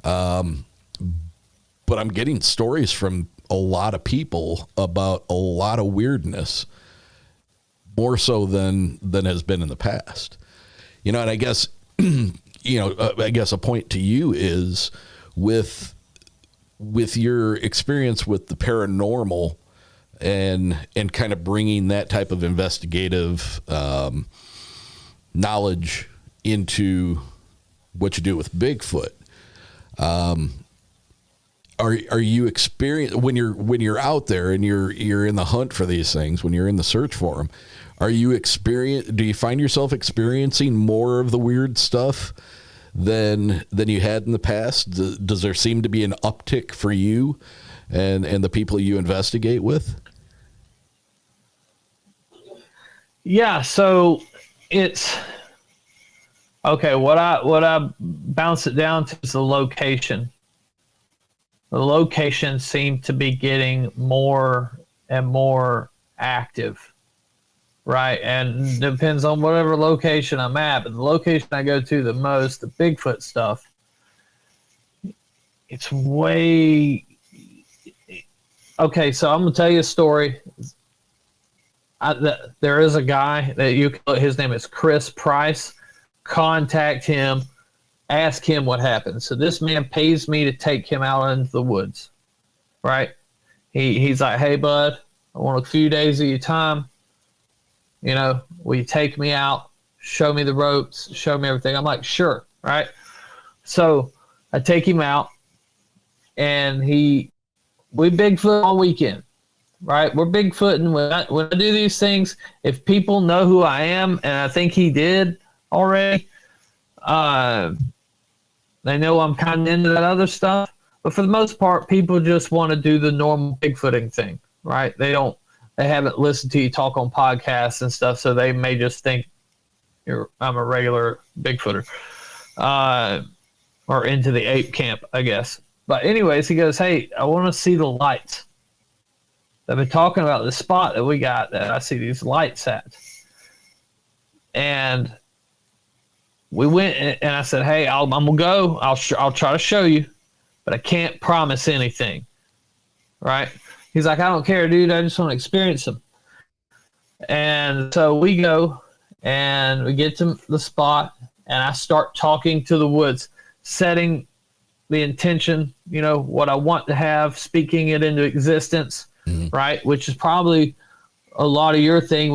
But I'm getting stories from a lot of people about a lot of weirdness, more so than has been in the past. You know, and I guess, I guess a point to you is with your experience with the paranormal and kind of bringing that type of investigative knowledge into what you do with Bigfoot. Are you when you're out there and you're in the hunt for these things, when you're in the search for them, do you find yourself experiencing more of the weird stuff than you had in the past? Does there seem to be an uptick for you and the people you investigate with? Yeah, so it's okay. What I bounce it down to is the location. The location seemed to be getting more and more active, right? And depends on whatever location I'm at. But the location I go to the most, the Bigfoot stuff, it's way okay. So I'm gonna tell you a story. There is a guy that his name is Chris Price. Contact him, ask him what happened. So this man pays me to take him out into the woods, right? He's like, hey, bud, I want a few days of your time. You know, will you take me out, show me the ropes, show me everything? I'm like, sure, right? So I take him out, and we Bigfoot all weekend. Right, we're Bigfooting. When I do these things, if people know who I am, and I think he did already, they know I'm kind of into that other stuff. But for the most part, people just want to do the normal Bigfooting thing, right? They haven't listened to you talk on podcasts and stuff, so they may just think I'm a regular Bigfooter, or into the ape camp, I guess. But anyways, he goes, hey, I want to see the lights. I've been talking about the spot that we got that I see these lights at. And we went, and I said, hey, I'm going to go. I'll try to show you, but I can't promise anything. Right? He's like, I don't care, dude. I just want to experience them. And so we go, and we get to the spot, and I start talking to the woods, setting the intention, you know, what I want to have, speaking it into existence. Right, which is probably a lot of your thing.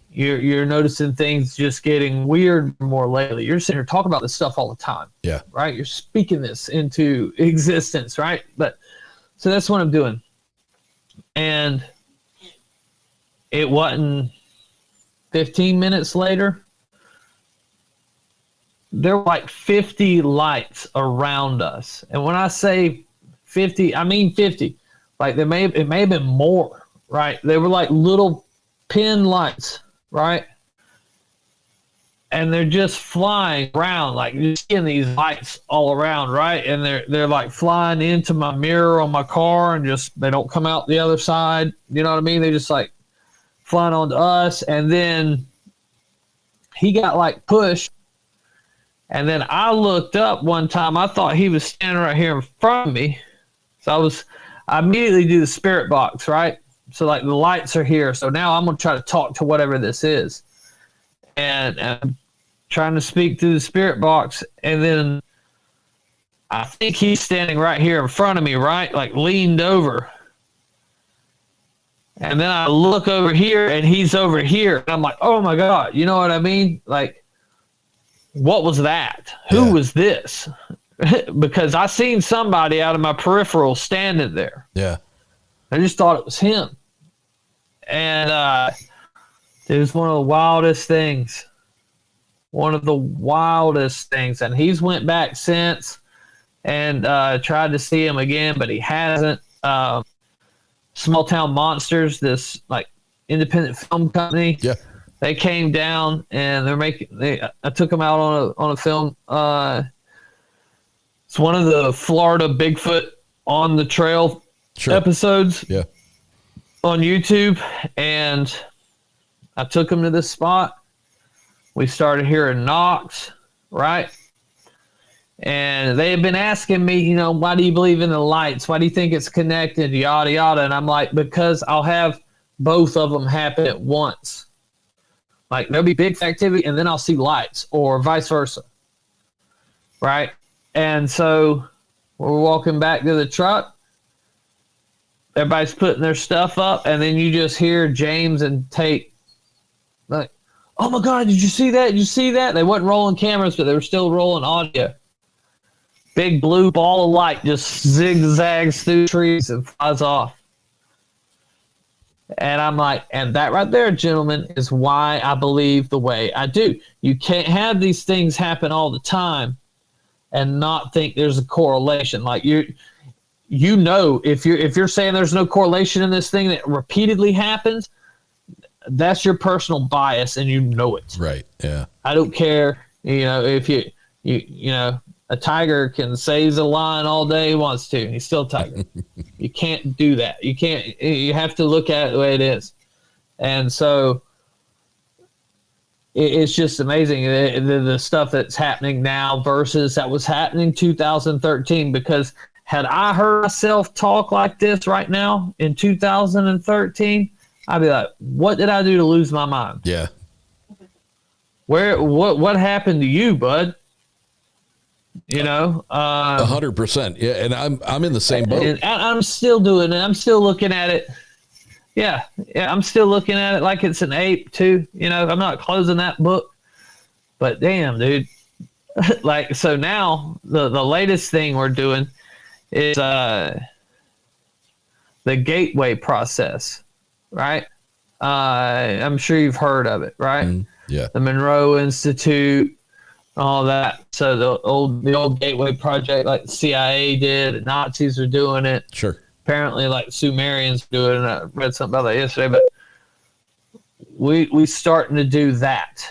You're noticing things just getting weird more lately. You're sitting here talking about this stuff all the time. Yeah. Right. You're speaking this into existence. Right. But so that's what I'm doing. And it wasn't 15 minutes later. There were like 50 lights around us. And when I say 50, I mean 50. Like it may have been more, right? They were like little pin lights, right? And they're just flying around, like you're seeing these lights all around, right? And they're like flying into my mirror on my car, and just they don't come out the other side. You know what I mean? They just like flying onto us, and then he got like pushed. And then I looked up one time. I thought he was standing right here in front of me, so I immediately do the spirit box, right? So like the lights are here. So now I'm going to try to talk to whatever this is. And I'm trying to speak through the spirit box. And then I think he's standing right here in front of me, right? Like leaned over. And then I look over here and he's over here. And I'm like, oh my God, you know what I mean? Like, what was that? Who was this? Because I seen somebody out of my peripheral standing there. Yeah. I just thought it was him. And it was one of the wildest things. One of the wildest things. And he's went back since and tried to see him again, but he hasn't. Small Town Monsters, this like independent film company. Yeah. They came down and I took them out on a film. It's one of the Florida Bigfoot on the trail episodes on YouTube. And I took them to this spot. We started hearing knocks, right? And they had been asking me, you know, why do you believe in the lights? Why do you think it's connected? Yada, yada. And I'm like, because I'll have both of them happen at once. Like there'll be big activity and then I'll see lights, or vice versa. Right? And so we're walking back to the truck. Everybody's putting their stuff up, and then you just hear James and Tate like, oh my God, did you see that? Did you see that? They wasn't rolling cameras, but they were still rolling audio. Big blue ball of light just zigzags through trees and flies off. And I'm like, and that right there, gentlemen, is why I believe the way I do. You can't have these things happen all the time and not think there's a correlation. Like you know, if you're saying there's no correlation in this thing that repeatedly happens, that's your personal bias, and you know it. Right. Yeah. I don't care. If you know, a tiger can seize a lion all day he wants to. He's still a tiger. You can't do that. You can't. You have to look at it the way it is. And so it's just amazing the stuff that's happening now versus that was happening 2013. Because had I heard myself talk like this right now in 2013, I'd be like, what did I do to lose my mind? Yeah. What happened to you, bud? 100%. Yeah. And I'm in the same boat. And I'm still doing it. I'm still looking at it. Yeah. I'm still looking at it like it's an ape too. I'm not closing that book, but damn, dude. So now the latest thing we're doing is the gateway process, right? I'm sure you've heard of it, right? Yeah. The Monroe Institute, all that. So the old gateway project, like the CIA did, the Nazis are doing it. Sure. Apparently, like Sumerians do it, and I read something about that yesterday. But we starting to do that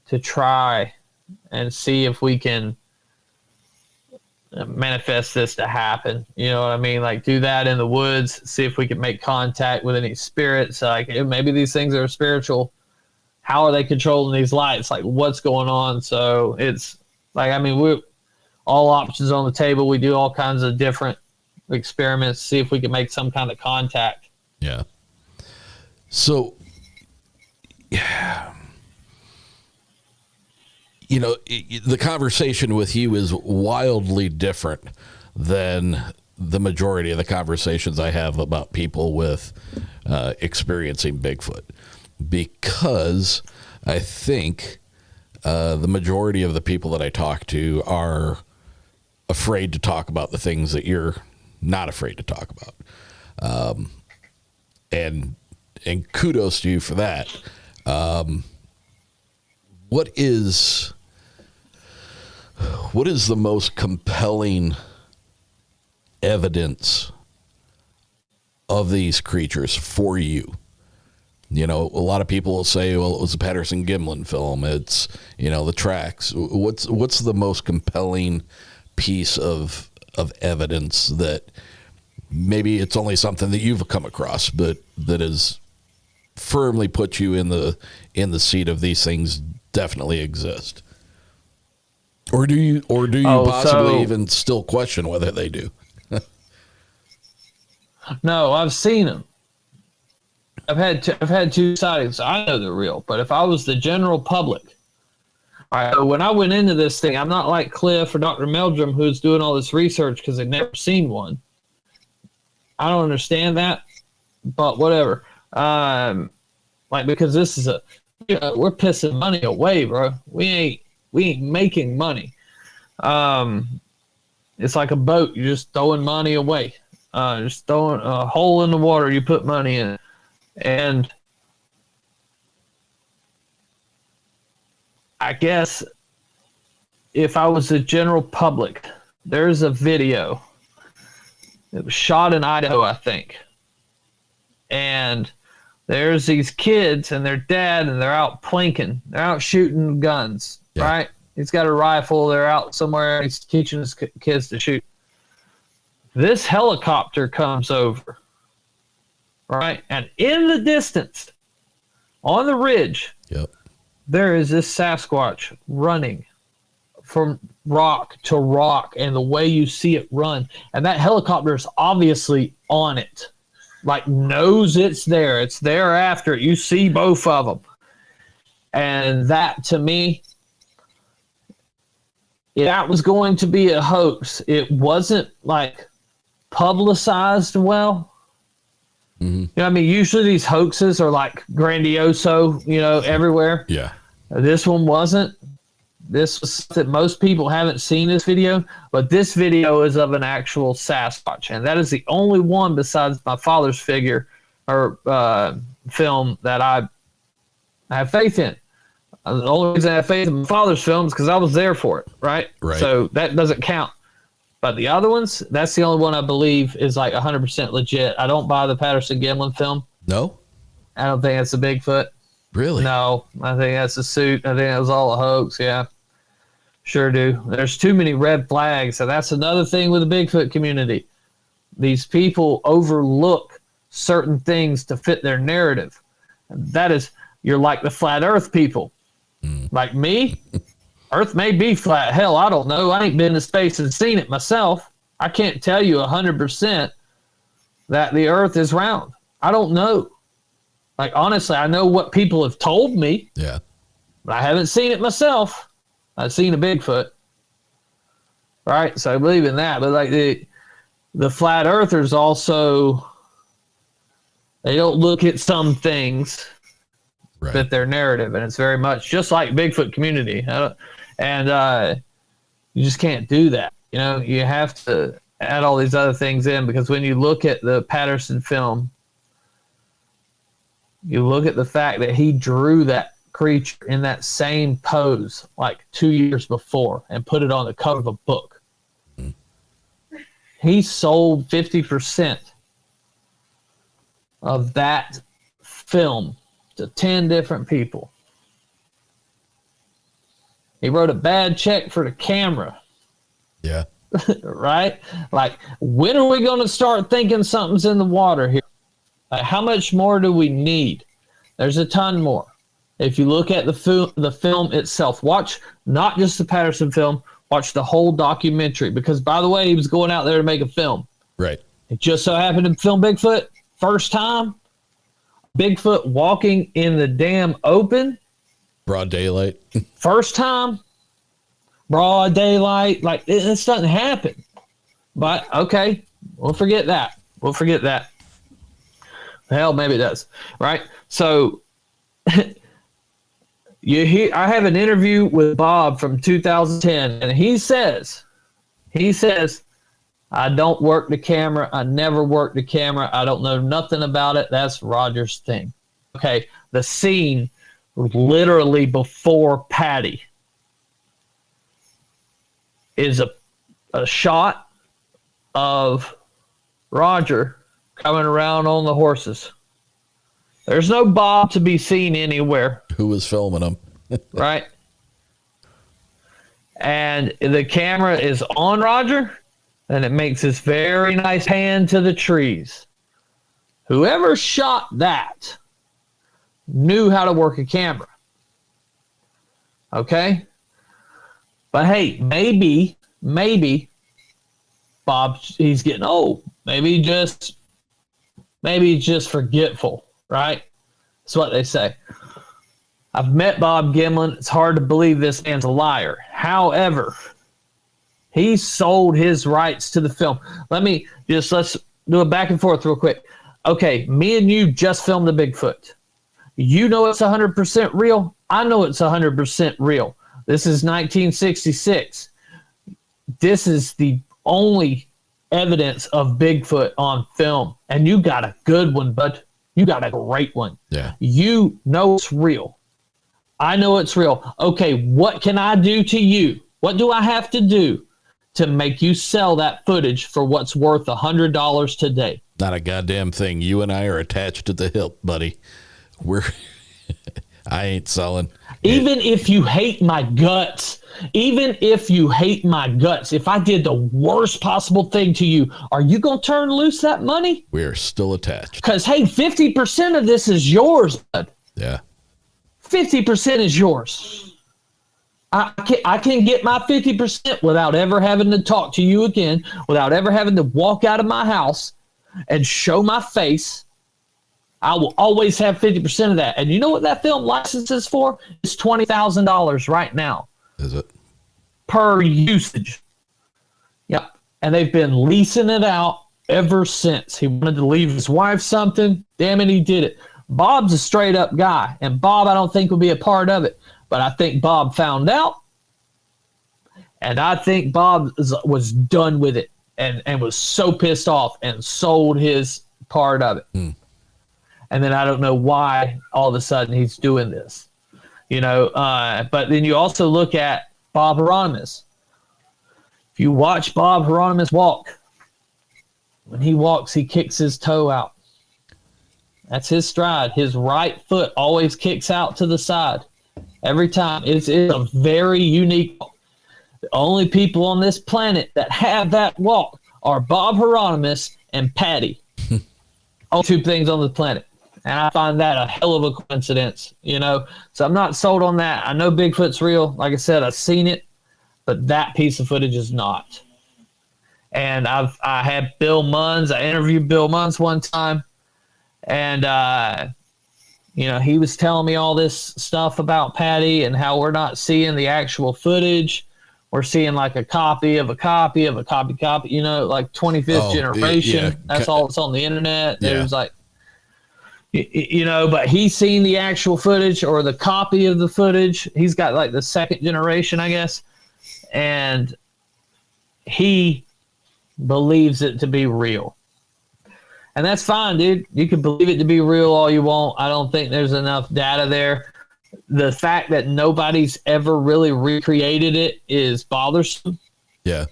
to try and see if we can manifest this to happen. You know what I mean? Like do that in the woods, see if we can make contact with any spirits. Like maybe these things are spiritual. How are they controlling these lights? Like what's going on? So it's like, we're all options on the table. We do all kinds of different experiments, see if we can make some kind of contact. Yeah. So, yeah. The conversation with you is wildly different than the majority of the conversations I have about people with experiencing Bigfoot, because I think the majority of the people that I talk to are afraid to talk about the things that you're not afraid to talk about. And kudos to you for that. What is the most compelling evidence of these creatures for you? A lot of people will say, well, it was a Patterson Gimlin film. It's, the tracks. What's the most compelling piece of evidence that maybe it's only something that you've come across, but that has firmly put you in the seat of these things definitely exist? Or do you possibly even still question whether they do? No, I've seen them. I've had two sightings. I know they're real, but if I was the general public, all right, so when I went into this thing, I'm not like Cliff or Dr. Meldrum, who's doing all this research because they've never seen one. I don't understand that, but whatever. Because this is we're pissing money away, bro. We ain't making money. It's like a boat. You're just throwing money away. Just throwing a hole in the water. You put money in it. And I guess if I was the general public, there's a video. It was shot in Idaho, I think. And there's these kids and their dad, and they're out plinking. They're out shooting guns, right? He's got a rifle. They're out somewhere. He's teaching his kids to shoot. This helicopter comes over, right? And in the distance, on the ridge, there is this Sasquatch running from rock to rock, and the way you see it run, and that helicopter is obviously on it, like knows it's there. It's there after it. You see both of them. And that, to me, that was going to be a hoax. It wasn't like publicized well. Mm-hmm. Usually these hoaxes are like grandioso, everywhere. Yeah. This one wasn't. This was that most people haven't seen this video, but this video is of an actual Sasquatch, and that is the only one besides my father's figure or film that I have faith in. The only reason I have faith in my father's film is because I was there for it, right? Right. So that doesn't count. But the other ones, that's the only one I believe is like 100% legit. I don't buy the Patterson-Gimlin film. No? I don't think it's a Bigfoot. Really? No, I think that's a suit. I think that was all a hoax. Yeah, sure do. There's too many red flags. So that's another thing with the Bigfoot community. These people overlook certain things to fit their narrative. That is, you're like the flat earth people. Like me, Earth may be flat. Hell, I don't know. I ain't been to space and seen it myself. I can't tell you 100% that the Earth is round. I don't know. Like, honestly, I know what people have told me. Yeah. But I haven't seen it myself. I've seen a Bigfoot. Right? So I believe in that. But like the flat earthers also, they don't look at some things fit their narrative. And it's very much just like Bigfoot community. And you just can't do that. You know, you have to add all these other things in, because when you look at the Patterson film, you look at the fact that he drew that creature in that same pose like 2 years before and put it on the cover of a book. He sold 50% of that film to 10 different people. He wrote a bad check for the camera. Yeah. Right? Like, when are we going to start thinking something's in the water here? Like, how much more do we need? There's a ton more. If you look at the film itself, watch not just the Patterson film, watch the whole documentary. Because, by the way, he was going out there to make a film. Right. It just so happened to film Bigfoot. First time, Bigfoot walking in the damn open. Broad daylight. First time, broad daylight. Like, this doesn't happen. But, okay, we'll forget that. Hell, maybe it does. Right? So, I have an interview with Bob from 2010, and he says, I don't work the camera. I never worked the camera. I don't know nothing about it. That's Roger's thing. Okay, the scene literally before Patty is a shot of Roger coming around on the horses. There's no Bob to be seen anywhere. Who was filming him? Right? And the camera is on Roger, and it makes this very nice pan to the trees. Whoever shot that knew how to work a camera. Okay? But hey, maybe Bob, he's getting old. Maybe he's just forgetful, right? That's what they say. I've met Bob Gimlin. It's hard to believe this man's a liar. However, he sold his rights to the film. Let's do a back and forth real quick. Okay, me and you just filmed the Bigfoot. You know it's 100% real. I know it's 100% real. This is 1966. This is the only evidence of Bigfoot on film. And you got a good one, bud. You got a great one. Yeah. You know it's real. I know it's real. Okay, what can I do to you? What do I have to do to make you sell that footage for what's worth $100 today? Not a goddamn thing. You and I are attached to the hip, buddy. I ain't selling. Even if you hate my guts, if I did the worst possible thing to you, are you going to turn loose that money? We are still attached. Because, hey, 50% of this is yours, bud. Yeah. 50% is yours. I can get my 50% without ever having to talk to you again, without ever having to walk out of my house and show my face. I will always have 50% of that. And you know what that film license is for? It's $20,000 right now. Is it? Per usage. Yep. And they've been leasing it out ever since. He wanted to leave his wife something. Damn it, he did it. Bob's a straight up guy. And Bob, I don't think, will be a part of it. But I think Bob found out. And I think Bob was done with it and was so pissed off and sold his part of it. And then I don't know why all of a sudden he's doing this, but then you also look at Bob Hieronymus. If you watch Bob Hieronymus walk, when he walks, he kicks his toe out. That's his stride. His right foot always kicks out to the side every time. It's a very unique walk. The only people on this planet that have that walk are Bob Hieronymus and Patty. All two things on the planet. And I find that a hell of a coincidence, you know. So I'm not sold on that. I know Bigfoot's real. Like I said, I've seen it, but that piece of footage is not. And I had Bill Munns. I interviewed Bill Munns one time. And, you know, he was telling me all this stuff about Patty and how we're not seeing the actual footage. We're seeing like a copy of a copy of a copy, you know, like 25th generation. Yeah. That's all that's on the internet. Yeah. It was like, you know, but he's seen the actual footage or the copy of the footage. He's got like the second generation, I guess. And he believes it to be real. And that's fine, dude. You can believe it to be real all you want. I don't think there's enough data there. The fact that nobody's ever really recreated it is bothersome. Yeah.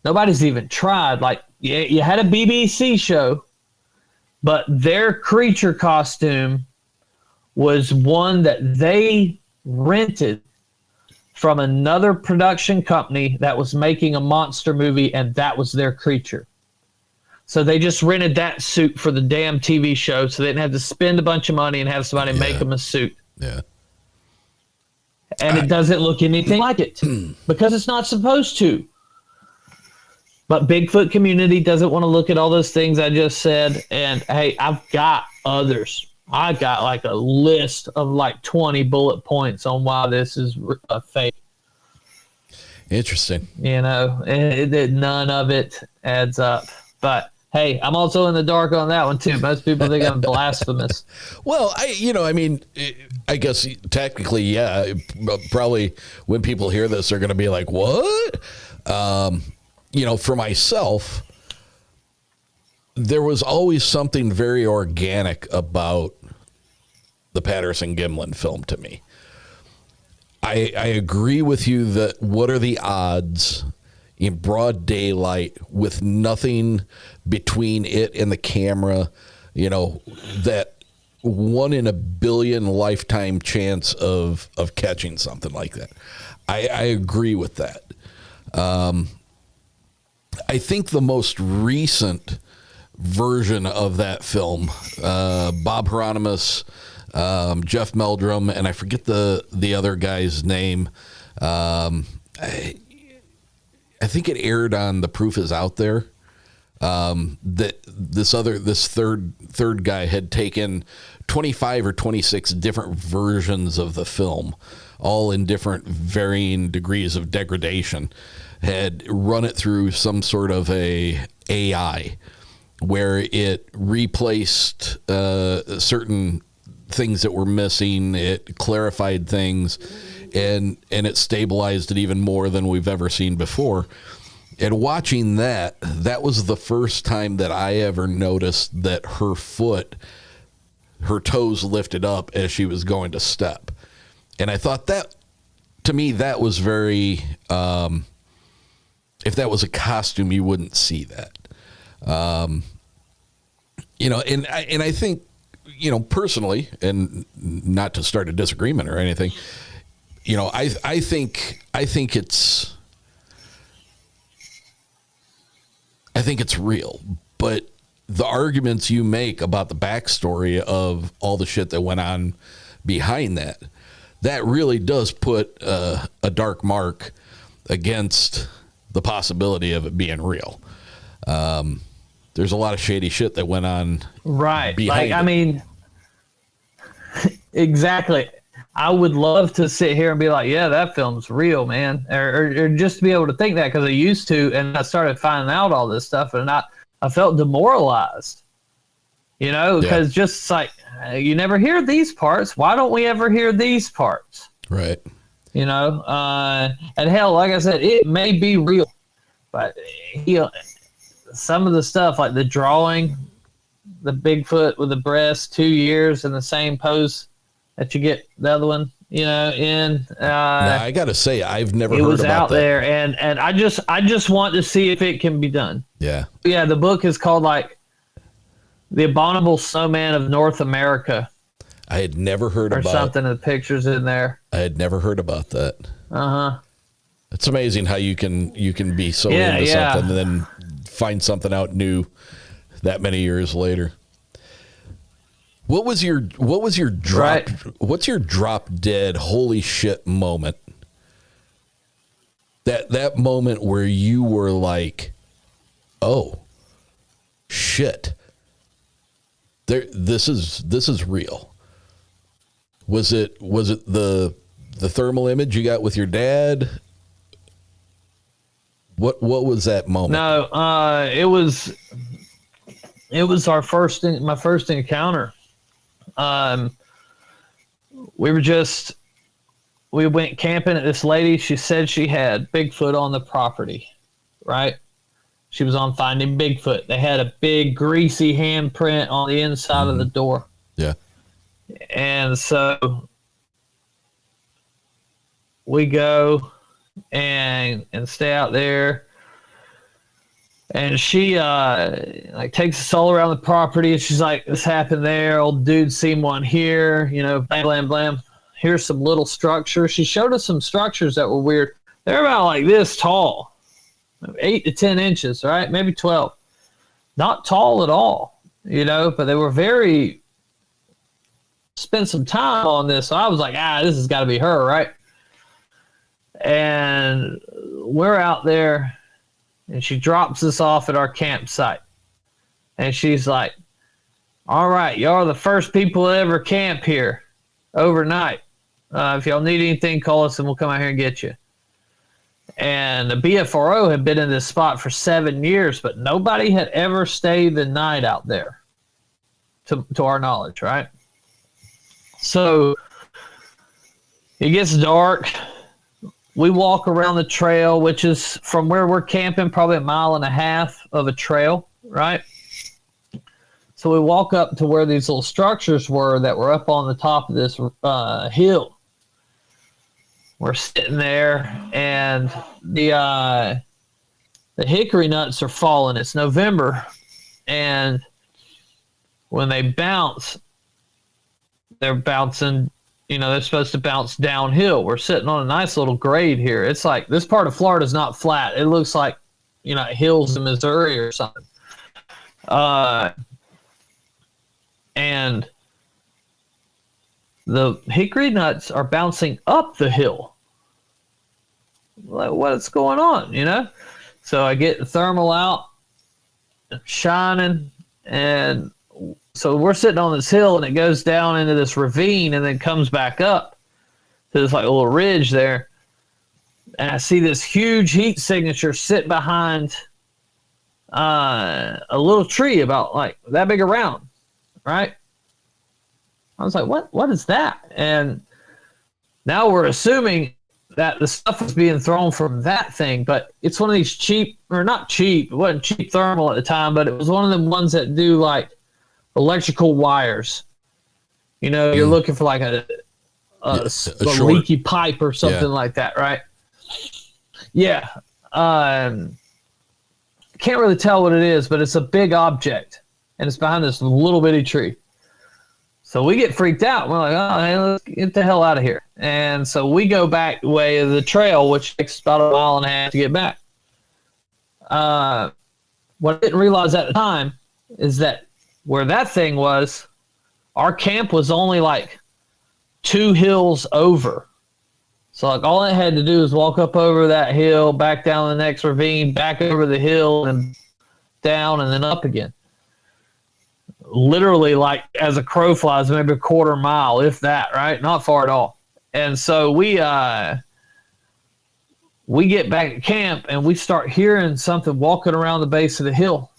Nobody's even tried. Like, you had a BBC show, but their creature costume was one that they rented from another production company that was making a monster movie, and that was their creature. So they just rented that suit for the damn TV show, so they didn't have to spend a bunch of money and have somebody make them a suit. Yeah. And it doesn't look anything like it because it's not supposed to. But Bigfoot community doesn't want to look at all those things I just said. And, hey, I've got others. I got like a list of like 20 bullet points on why this is a fake. Interesting. You know, none of it adds up. But hey, I'm also in the dark on that one too. Most people think I'm blasphemous. Well, I guess technically, yeah. Probably when people hear this, they're going to be like, "What?" You know, for myself, there was always something very organic about the Patterson-Gimlin film to me. I agree with you that what are the odds in broad daylight with nothing between it and the camera, you know, that 1 in a billion lifetime chance of catching something like that. I agree with that. I think the most recent version of that film, Bob Hieronymus, Jeff Meldrum, and I forget the other guy's name. I think it aired on The Proof Is Out There. That this third guy had taken 25 or 26 different versions of the film, all in different varying degrees of degradation, had run it through some sort of a AI where it replaced certain things that were missing, it clarified things, and it stabilized it even more than we've ever seen before. And watching that was the first time that I ever noticed that her toes lifted up as she was going to step. And I thought that, to me, that was very, if that was a costume, you wouldn't see that. You know, and I think, you know, personally, and not to start a disagreement or anything, you know, I think it's real, but the arguments you make about the backstory of all the shit that went on behind that really does put a dark mark against the possibility of it being real. There's a lot of shady shit that went on. Right. Like, I mean, exactly. I would love to sit here and be like, yeah, that film's real, man. Or just to be able to think that, because I used to, and I started finding out all this stuff, and I felt demoralized, you know, because just like, you never hear these parts. Why don't we ever hear these parts? Right. You know, and hell, like I said, it may be real, but some of the stuff, like the drawing, the Bigfoot with the breast, 2 years in the same pose that you get the other one, Now, I got to say, I've never it heard was about out that. there, and I just want to see if it can be done. Yeah. Yeah, the book is called like The Abominable Snowman of North America. I had never heard or about something. The pictures in there. I had never heard about that. It's amazing how you can be so into something and then find something out new that many years later. What was your drop? Right. What's your drop dead holy shit moment? That moment where you were like, oh shit, this is real. Was it the thermal image you got with your dad? What was that moment? No, it was my first encounter. We went camping at this lady. She said she had Bigfoot on the property, right? She was on Finding Bigfoot. They had a big greasy handprint on the inside of the door. Yeah. And so we go and stay out there. And she takes us all around the property, and she's like, this happened there, old dude seen one here, blam, blam, blam. Here's some little structures. She showed us some structures that were weird. They're about like this tall, 8 to 10 inches, right? Maybe 12. Not tall at all, but they were very, spent some time on this. So I was like, this has got to be her, right? And we're out there, and she drops us off at our campsite. And she's like, all right, y'all are the first people to ever camp here overnight. If y'all need anything, call us and we'll come out here and get you. And the BFRO had been in this spot for 7 years, but nobody had ever stayed the night out there, to our knowledge, right? So it gets dark. We walk around the trail, which is from where we're camping, probably 1.5 miles of a trail, right? So we walk up to where these little structures were that were up on the top of this hill. We're sitting there, and the hickory nuts are falling. It's November, and when they bounce, they're bouncing. They're supposed to bounce downhill. We're sitting on a nice little grade here. It's like this part of Florida is not flat. It looks like, hills in Missouri or something. And the hickory nuts are bouncing up the hill. Like, what's going on, So I get the thermal out, shining, and so we're sitting on this hill, and it goes down into this ravine and then comes back up to this like little ridge there. And I see this huge heat signature sit behind a little tree about like that big around, right? I was like, what is that? And now we're assuming that the stuff was being thrown from that thing, but it's one of these cheap, or not cheap, it wasn't cheap thermal at the time, but it was one of them ones that do like electrical wires. You're looking for like a leaky pipe or something like that, right? Yeah. Can't really tell what it is, but it's a big object, and it's behind this little bitty tree. So we get freaked out. We're like, oh, hey, let's get the hell out of here. And so we go back the way of the trail, which takes about 1.5 miles to get back. What I didn't realize at the time is that where that thing was, our camp was only like 2 hills over. So like all I had to do was walk up over that hill, back down the next ravine, back over the hill, and down and then up again. Literally, like as a crow flies, maybe 1/4 mile, if that, right? Not far at all. And so we get back at camp, and we start hearing something walking around the base of the hill.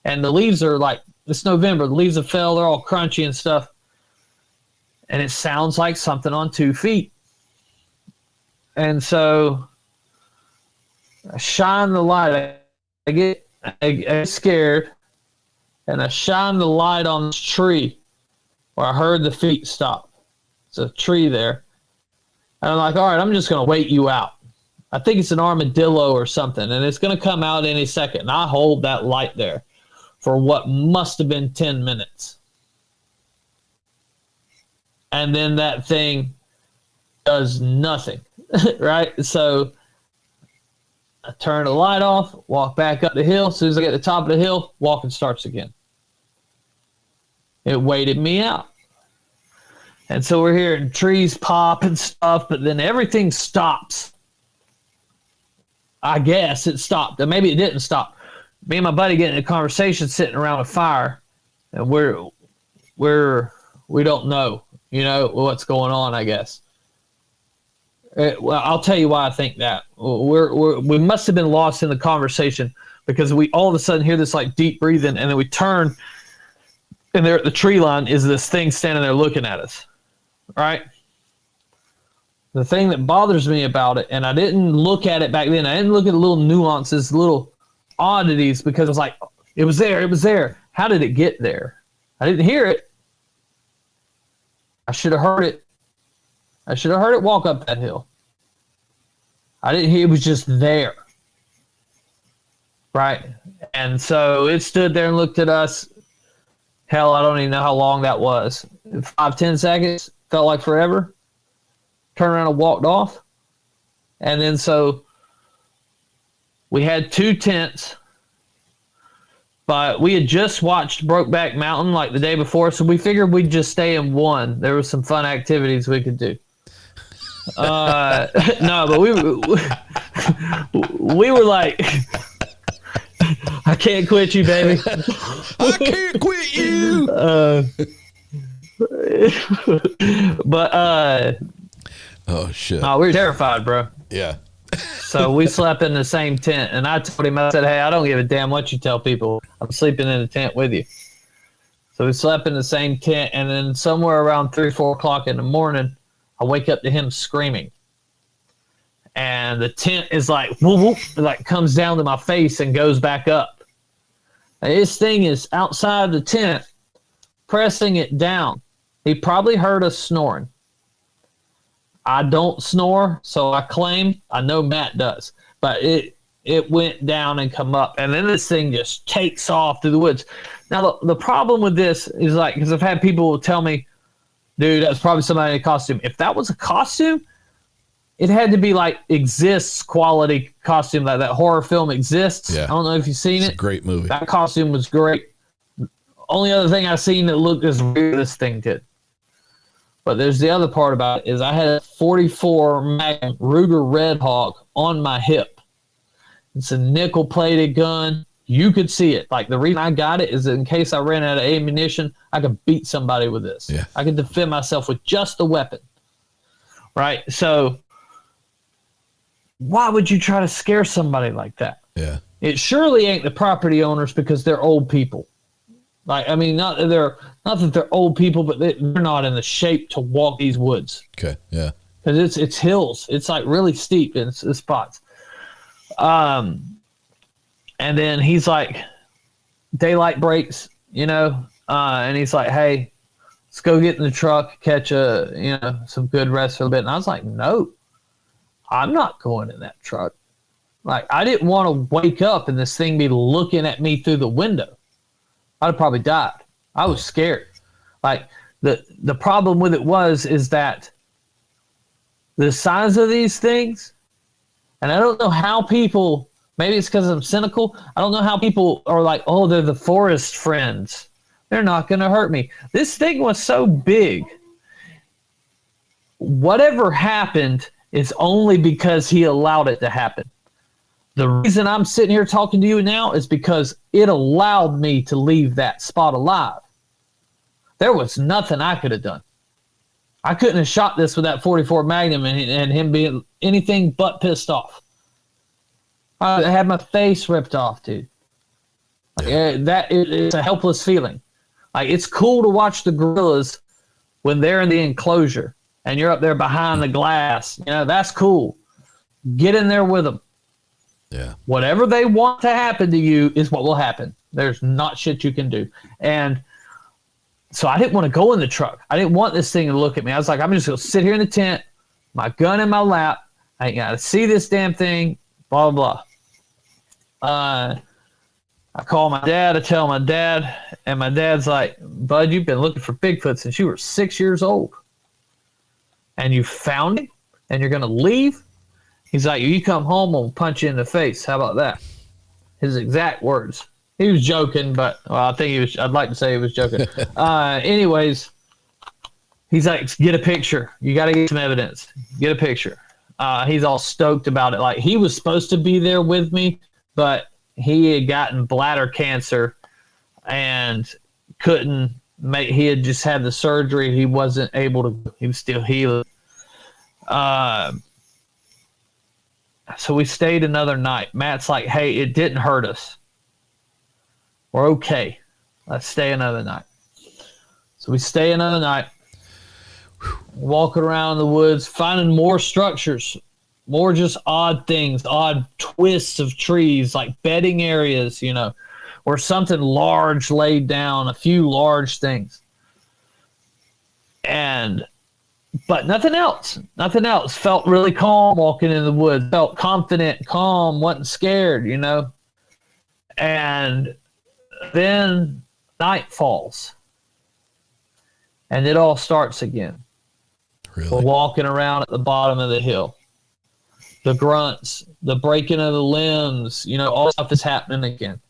And the leaves are like, it's November, the leaves have fell, they're all crunchy and stuff. And it sounds like something on 2 feet. And so I shine the light. I get scared, and I shine the light on this tree where I heard the feet stop. It's a tree there. And I'm like, all right, I'm just going to wait you out. I think it's an armadillo or something, and it's going to come out any second. And I hold that light there for what must have been 10 minutes. And then that thing does nothing, right? So I turn the light off, walk back up the hill. As soon as I get to the top of the hill, walking starts again. It waited me out. And so we're hearing trees pop and stuff, but then everything stops. I guess it stopped. And maybe it didn't stop. Me and my buddy get in a conversation sitting around a fire, and we don't know, what's going on, I guess. Well, I'll tell you why I think that. We must have been lost in the conversation because we all of a sudden hear this like deep breathing, and then we turn, and there at the tree line is this thing standing there looking at us, right? The thing that bothers me about it, and I didn't look at it back then, I didn't look at the little nuances, little oddities, because it was like, it was there. How did it get there? I didn't hear it. I should have heard it. I should have heard it walk up that hill. I didn't hear it. Was just there. Right? And so it stood there and looked at us. Hell, I don't even know how long that was. 5-10 seconds. Felt like forever. Turned around and walked off. And then so we had 2 tents. But we had just watched Brokeback Mountain like the day before, so we figured we'd just stay in one. There was some fun activities we could do. No, but we were like, I can't quit you, baby. I can't quit you. But oh shit. we were terrified, bro. Yeah. So we slept in the same tent, and I told him, I said, hey, I don't give a damn what you tell people. I'm sleeping in the tent with you. So we slept in the same tent, and then somewhere around 3 or 4 o'clock in the morning, I wake up to him screaming. And the tent is like, whoop, whoop, like comes down to my face and goes back up. And this thing is outside the tent, pressing it down. He probably heard us snoring. I don't snore, so I claim. I know Matt does. But it went down and come up. And then this thing just takes off through the woods. Now, the problem with this is like, because I've had people tell me, dude, that's probably somebody in a costume. If that was a costume, it had to be like Exists quality costume, like that horror film Exists. Yeah. I don't know if you've seen it. It's a great movie. That costume was great. Only other thing I've seen that looked as weird as this thing did. But there's the other part about it is I had a 44 Magnum Ruger Red Hawk on my hip. It's a nickel-plated gun. You could see it. Like the reason I got it is in case I ran out of ammunition, I could beat somebody with this. Yeah. I could defend myself with just the weapon. Right? So why would you try to scare somebody like that? Yeah. It surely ain't the property owners because they're old people. Like, I mean, not that they're old people, but they're not in the shape to walk these woods. Okay. Yeah. Because it's hills. It's like really steep in spots. And then he's like, daylight breaks, and he's like, hey, let's go get in the truck, catch some good rest for a bit. And I was like, no, I'm not going in that truck. Like, I didn't want to wake up and this thing be looking at me through the window. I'd have probably died. I was scared. Like the problem with it is that the size of these things, and I don't know how people, maybe it's because I'm cynical, I don't know how people are like, oh, they're the forest friends. They're not going to hurt me. This thing was so big. Whatever happened is only because he allowed it to happen. The reason I'm sitting here talking to you now is because it allowed me to leave that spot alive. There was nothing I could have done. I couldn't have shot this with that 44 Magnum and him being anything but pissed off. I had my face ripped off, dude. It's a helpless feeling. Like, it's cool to watch the gorillas when they're in the enclosure and you're up there behind the glass. That's cool. Get in there with them. Yeah. Whatever they want to happen to you is what will happen. There's not shit you can do. And so I didn't want to go in the truck. I didn't want this thing to look at me. I was like, I'm just going to sit here in the tent, my gun in my lap. I ain't got to see this damn thing, blah, blah, blah. I call my dad, I tell my dad, and my dad's like, Bud, you've been looking for Bigfoot since you were 6 years old. And you found him, and you're going to leave? He's like, you come home, I'll punch you in the face. How about that? His exact words. He was joking, but well, I'd like to say he was joking. Anyways, he's like, get a picture. You got to get some evidence. Get a picture. He's all stoked about it. Like, he was supposed to be there with me, but he had gotten bladder cancer and couldn't make, he had just had the surgery. He wasn't able to, he was still healing. So we stayed another night. Matt's like, hey, it didn't hurt us. We're okay. Let's stay another night. So we stay another night, walking around the woods, finding more structures, more just odd things, odd twists of trees, like bedding areas, you know, or something large laid down, a few large things. But nothing else. Felt really calm walking in the woods. Felt confident, calm, wasn't scared, you know. And then night falls. And it all starts again. Really? We're walking around at the bottom of the hill. The grunts, the breaking of the limbs, you know, all stuff is happening again.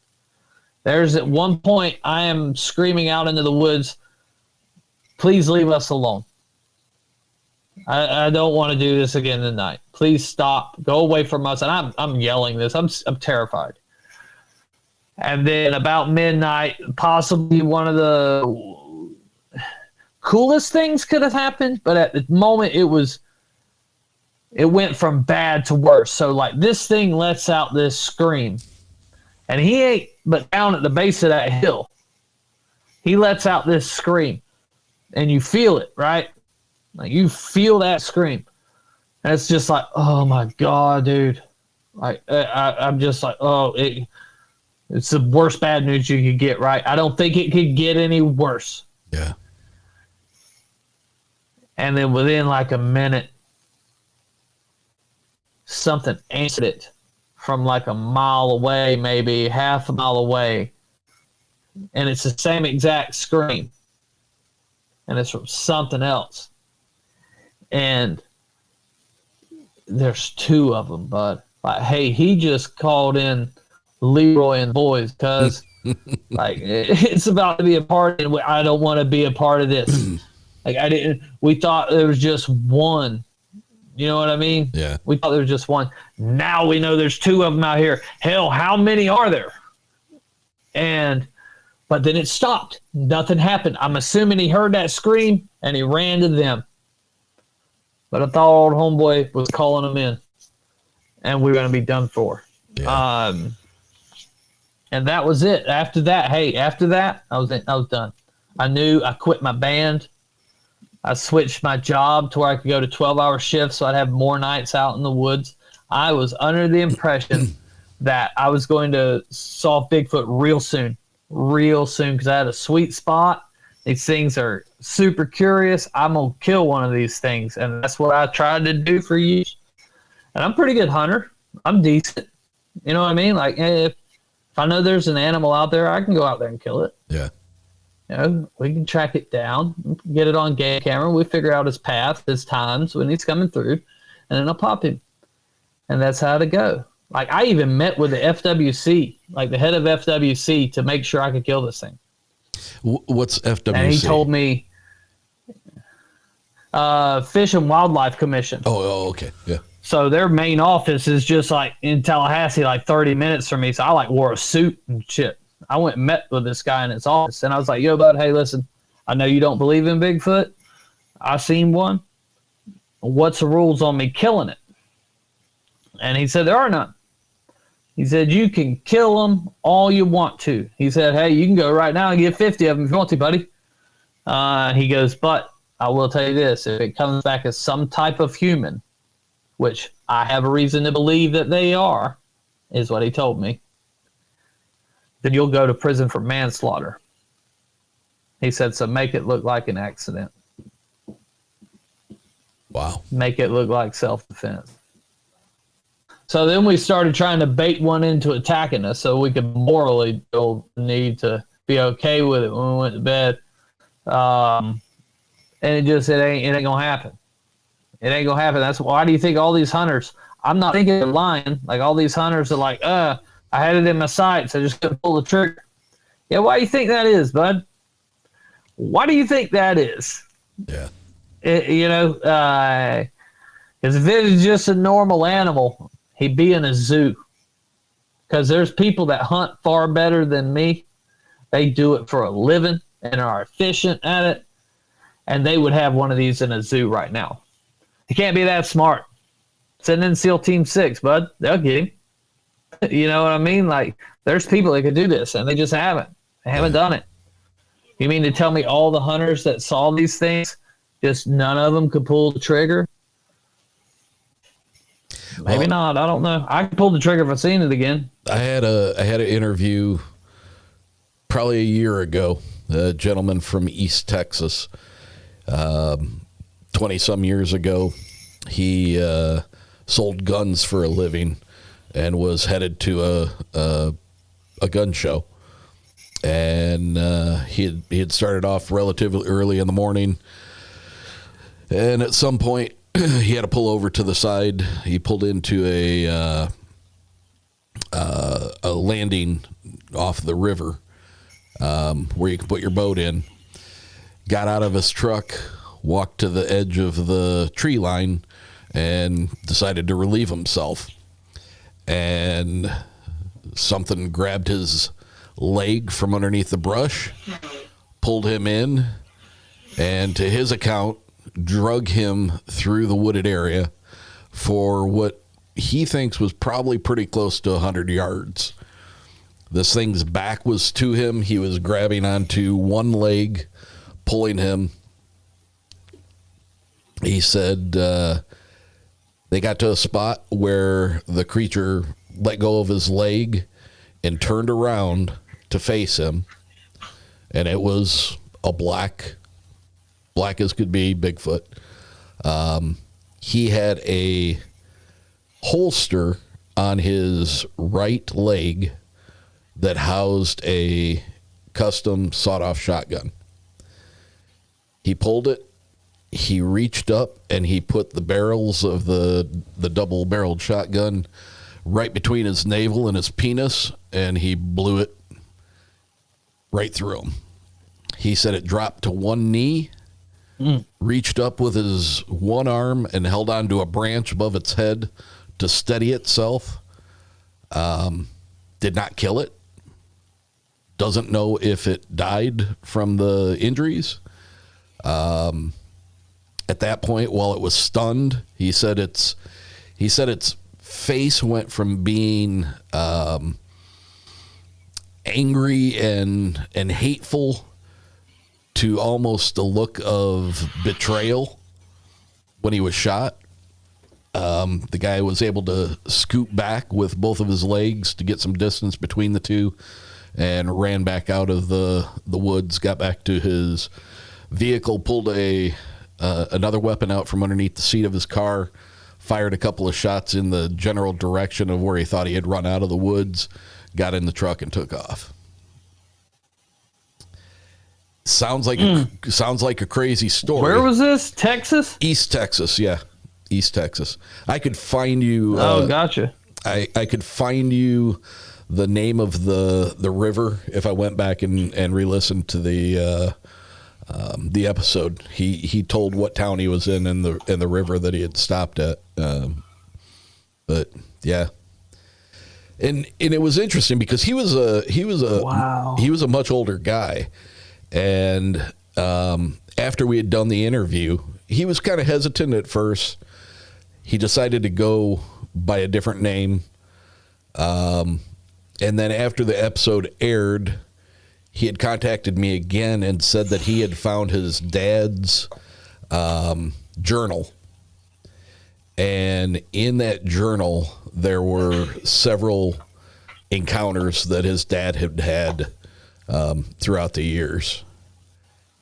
There's at one point I am screaming out into the woods, please leave us alone. I don't want to do this again tonight. Please stop. Go away from us. And I'm yelling this. I'm terrified. And then about midnight, possibly one of the coolest things could have happened, but at the moment it went from bad to worse. So like this thing lets out this scream. And he ain't but down at the base of that hill. He lets out this scream. And you feel it, right? Like you feel that scream, and it's just like, oh my God, dude! Like I'm just like, oh, it's the worst bad news you could get, right? I don't think it could get any worse. Yeah. And then within like a minute, something answered it from like a mile away, maybe half a mile away, and it's the same exact scream, and it's from something else. And there's two of them, bud. Like, hey, he just called in Leroy and boys because like it's about to be a party and I don't want to be a part of this. Like we thought there was just one. You know what I mean? Yeah. We thought there was just one. Now we know there's two of them out here. Hell, how many are there? But then it stopped. Nothing happened. I'm assuming he heard that scream and he ran to them. But I thought old homeboy was calling them in, and we were going to be done for. Yeah. And that was it. After that, I was done. I knew I quit my band. I switched my job to where I could go to 12-hour shifts, so I'd have more nights out in the woods. I was under the impression that I was going to solve Bigfoot real soon, because I had a sweet spot. These things are super curious. I'm going to kill one of these things. And that's what I tried to do for years. And I'm a pretty good hunter. I'm decent. You know what I mean? Like, if I know there's an animal out there, I can go out there and kill it. Yeah. You know, we can track it down, get it on game camera. We figure out his path, his times when he's coming through, and then I'll pop him. And that's how to go. Like, I even met with the FWC, like the head of FWC, to make sure I could kill this thing. What's FWC? And he told me, Fish and Wildlife Commission. Oh, okay. Yeah. So their main office is just like in Tallahassee, like 30 minutes from me. So I like wore a suit and shit. I went and met with this guy in his office, and I was like, yo, bud, hey, listen, I know you don't believe in Bigfoot. I seen one. What's the rules on me killing it? And he said, there are none. He said, you can kill them all you want to. He said, hey, you can go right now and get 50 of them if you want to, buddy. He goes, but I will tell you this, if it comes back as some type of human, which I have a reason to believe that they are, is what he told me, then you'll go to prison for manslaughter. He said, so make it look like an accident. Wow. Make it look like self-defense. So then we started trying to bait one into attacking us so we could morally feel the need to be okay with it when we went to bed. And it ain't gonna happen. It ain't gonna happen. That's why do you think all these hunters, I'm not thinking they're lying, like all these hunters are like, I had it in my sights, I just couldn't pull the trigger. Yeah, why do you think that is, bud? Why do you think that is? Yeah. Because if it was just a normal animal, he'd be in a zoo. Because there's people that hunt far better than me. They do it for a living and are efficient at it. And they would have one of these in a zoo right now. He can't be that smart. Send in SEAL Team 6, bud. They'll get him. You know what I mean? Like, there's people that could do this, and they just haven't. They haven't done it. You mean to tell me all the hunters that saw these things, just none of them could pull the trigger? Maybe not. I don't know. I could pull the trigger if I seen it again. I had an interview probably a year ago. A gentleman from East Texas, 20-some years ago. He sold guns for a living and was headed to a gun show. And he had started off relatively early in the morning. And at some point, he had to pull over to the side. He pulled into a landing off the river where you can put your boat in. Got out of his truck, walked to the edge of the tree line, and decided to relieve himself. And something grabbed his leg from underneath the brush, pulled him in, and to his account, drug him through the wooded area for what he thinks was probably pretty close to 100 yards. This thing's back was to him. He was grabbing onto one leg, pulling him. He said they got to a spot where the creature let go of his leg and turned around to face him. And it was a black as could be, Bigfoot. He had a holster on his right leg that housed a custom sawed-off shotgun. He pulled it, he reached up, and he put the barrels of the double-barreled shotgun right between his navel and his penis, and he blew it right through him. He said it dropped to one knee, reached up with his one arm and held onto a branch above its head to steady itself. Did not kill it. Doesn't know if it died from the injuries. At that point, while it was stunned, he said its face went from being angry and hateful to almost a look of betrayal when he was shot. The guy was able to scoot back with both of his legs to get some distance between the two and ran back out of the woods, got back to his vehicle, pulled another weapon out from underneath the seat of his car, fired a couple of shots in the general direction of where he thought he had run out of the woods, got in the truck and took off. Sounds like a crazy story. Where was this? Texas? East Texas, yeah. East Texas. I could find you. Gotcha. I could find you the name of the river if I went back and re-listened to the episode. He told what town he was in and the river that he had stopped at. But yeah. And it was interesting because he was a much older guy. And after we had done the interview, he was kind of hesitant at first. He decided to go by a different name. And then after the episode aired, he had contacted me again and said that he had found his dad's journal. And in that journal, there were several encounters that his dad had throughout the years.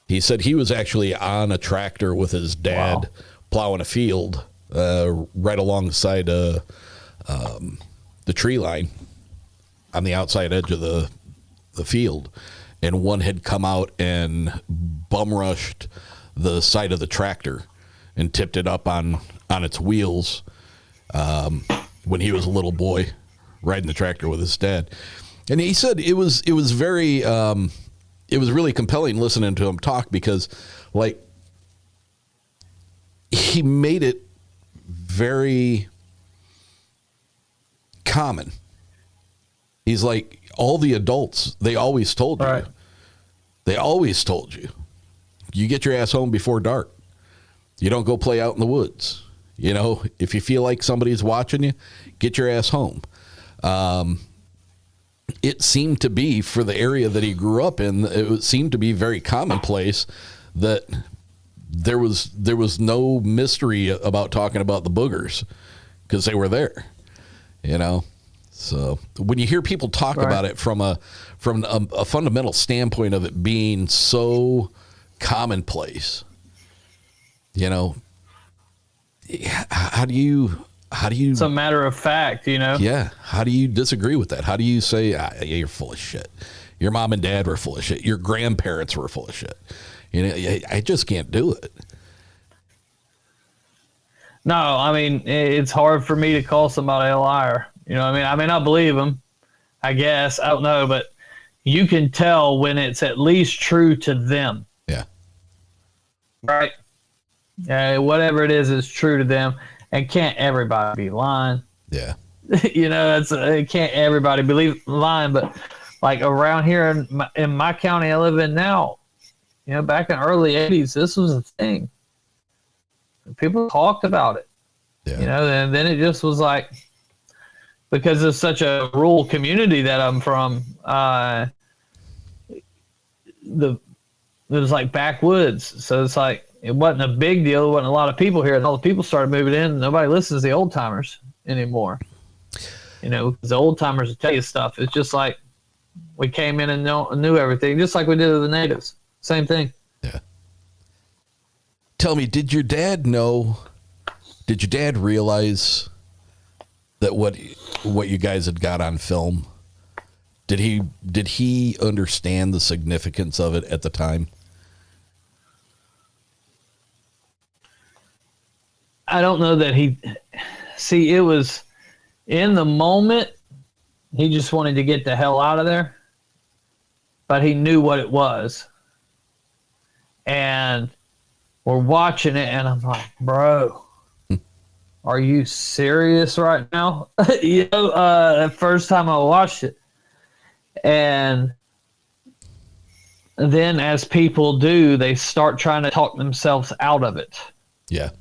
He said he was actually on a tractor with his dad plowing a field right alongside the tree line on the outside edge of the field, and one had come out and bum rushed the side of the tractor and tipped it up on its wheels when he was a little boy riding the tractor with his dad. And he said it was very it was really compelling listening to him talk, because like he made it very common. He's like, all the adults, they always told you. Right. They always told you. You get your ass home before dark. You don't go play out in the woods. You know, if you feel like somebody's watching you, get your ass home. It seemed to be, for the area that he grew up in, it seemed to be very commonplace that there was no mystery about talking about the boogers, because they were there, you know. So when you hear people talk about it from a fundamental standpoint of it being so commonplace, you know, how do you? It's a matter of fact, you know. Yeah. How do you disagree with that? How do you say, yeah, you're full of shit? Your mom and dad were full of shit. Your grandparents were full of shit. You know, I just can't do it. No, I mean, it's hard for me to call somebody a liar. You know what I mean? I may not believe them, I guess. I don't know, but you can tell when it's at least true to them. Yeah. Right? Whatever it is true to them. And can't everybody be lying? Yeah. You know, can't everybody believe lying, but like around here in my county I live in now, you know, back in the early 80s, this was a thing. People talked about it. Yeah. You know, and then it just was like, because it's such a rural community that I'm from, it was like backwoods. So it's like, it wasn't a big deal. There wasn't a lot of people here. And all the people started moving in. Nobody listens to the old timers anymore. You know, because the old timers will tell you stuff. It's just like we came in and knew everything, just like we did with the natives. Same thing. Yeah. Tell me, did your dad realize that what you guys had got on film, did he understand the significance of it at the time? I don't know that it was in the moment, he just wanted to get the hell out of there, but he knew what it was. And we're watching it and I'm like, bro, are you serious right now? You know, the first time I watched it. And then as people do, they start trying to talk themselves out of it. Yeah.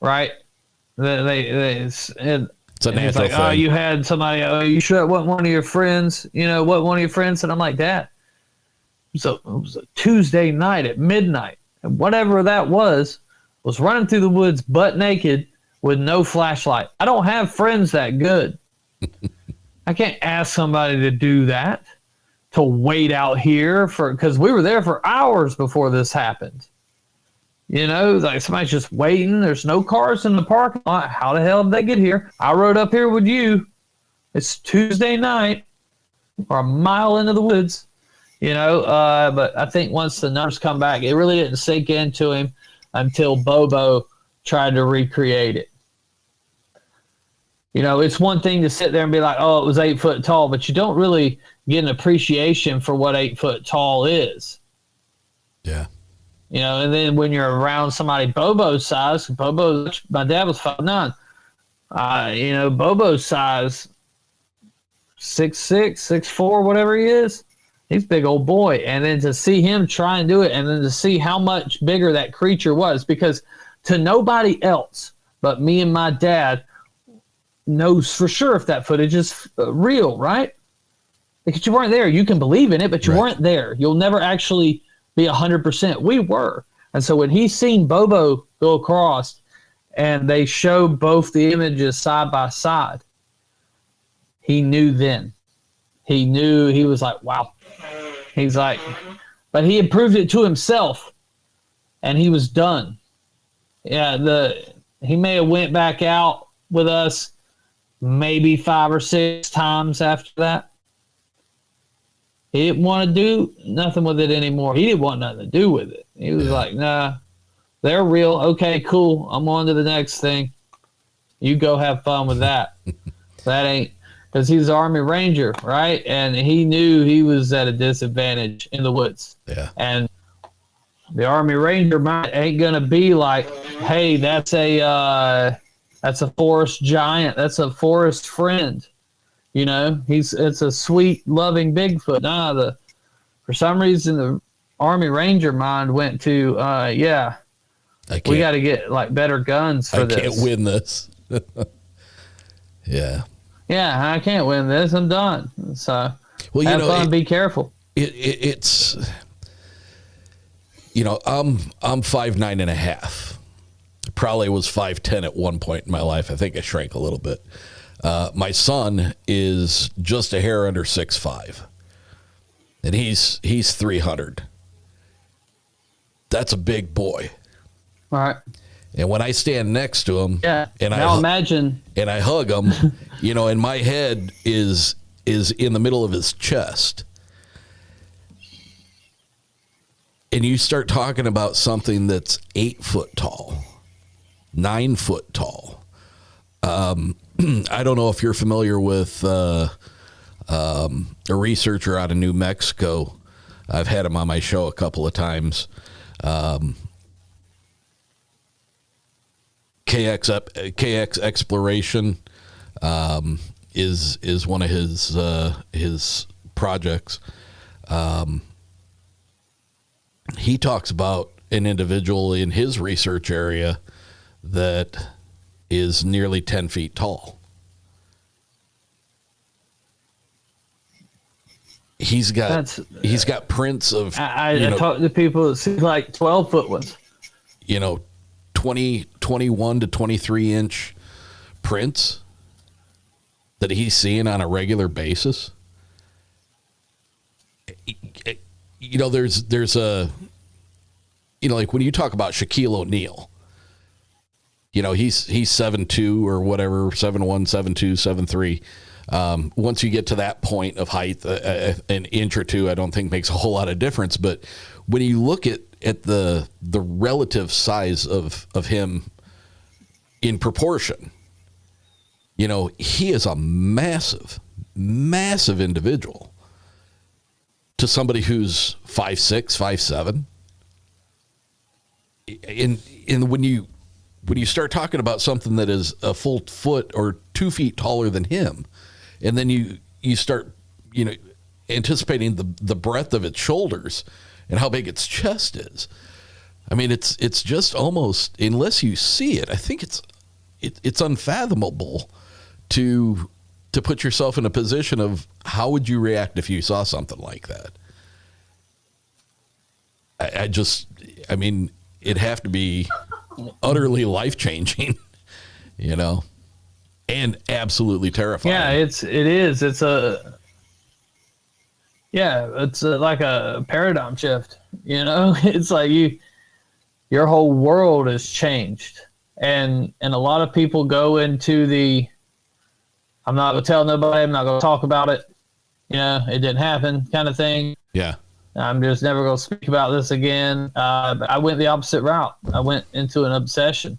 Right? It's a natural like, thing. oh, you had somebody, you sure it wasn't one of your friends? You know, what one of your friends? And I'm like, Dad, it was a Tuesday night at midnight. And whatever that was running through the woods butt naked with no flashlight. I don't have friends that good. I can't ask somebody to do that, to wait out here because we were there for hours before this happened. You know, like somebody's just waiting. There's no cars in the parking lot. How the hell did they get here? I rode up here with you. It's Tuesday night. Or a mile into the woods. You know, but I think once the numbers come back, it really didn't sink into him until Bobo tried to recreate it. You know, it's one thing to sit there and be like, oh, it was 8 foot tall, but you don't really get an appreciation for what 8 foot tall is. Yeah. You know, and then when you're around somebody Bobo's size, my dad was 5'9". You know, Bobo's size, 6'6", 6'4", whatever he is, he's a big old boy. And then to see him try and do it, and then to see how much bigger that creature was, because to nobody else but me and my dad knows for sure if that footage is real, right? Because you weren't there. You can believe in it, but you weren't there. You'll never actually be 100%. We were. And so when he seen Bobo go across and they showed both the images side by side, he knew then. He knew. He was like, wow. He's like, but he had proved it to himself and he was done. Yeah, he may have went back out with us maybe 5 or 6 times after that. He didn't want to do nothing with it anymore. He didn't want nothing to do with it. He was like, nah, they're real. Okay, cool. I'm on to the next thing. You go have fun with that. That ain't, because he's an Army Ranger, right? And he knew he was at a disadvantage in the woods. Yeah. And the Army Ranger ain't going to be like, hey, that's a forest giant. That's a forest friend. You know, it's a sweet, loving Bigfoot. Nah, for some reason, the Army Ranger mind went to, we got to get like better guns for this. I can't win this. Yeah. Yeah, I can't win this. I'm done. So, well, have fun. Be careful. It's, you know, I'm 5'9.5". Probably was 5'10" at one point in my life. I think I shrank a little bit. My son is just a hair under 6'5", and he's 300. That's a big boy. All right. And when I stand next to him, and imagine, and I hug him, you know, and my head is in the middle of his chest, and you start talking about something that's 8 foot tall, 9 foot tall. I don't know if you're familiar with a researcher out of New Mexico. I've had him on my show a couple of times. KX Exploration is one of his projects. He talks about an individual in his research area that is nearly 10 feet tall. He's got prints of. I talked to people that see like 12-foot ones. You know, 21 to 23 inch prints that he's seeing on a regular basis. You know, there's a, you know, like when you talk about Shaquille O'Neal, you know, he's 7'2" or whatever, 7'1", 7'2", 7'3". Once you get to that point of height, an inch or two, I don't think makes a whole lot of difference. But when you look at the relative size of him in proportion, you know, he is a massive individual to somebody who's 5'6", 5'7". And when you start talking about something that is a full foot or 2 feet taller than him, and then you start, you know, anticipating the breadth of its shoulders and how big its chest is. I mean, it's just almost, unless you see it, I think it's unfathomable to put yourself in a position of how would you react if you saw something like that. I mean, it'd have to be utterly life-changing, you know, and absolutely terrifying. Yeah, it is. It's like a paradigm shift, you know. It's like your whole world has changed, and a lot of people go into the, I'm not going to tell nobody, I'm not going to talk about it, you know, it didn't happen kind of thing. Yeah. I'm just never going to speak about this again. But I went the opposite route. I went into an obsession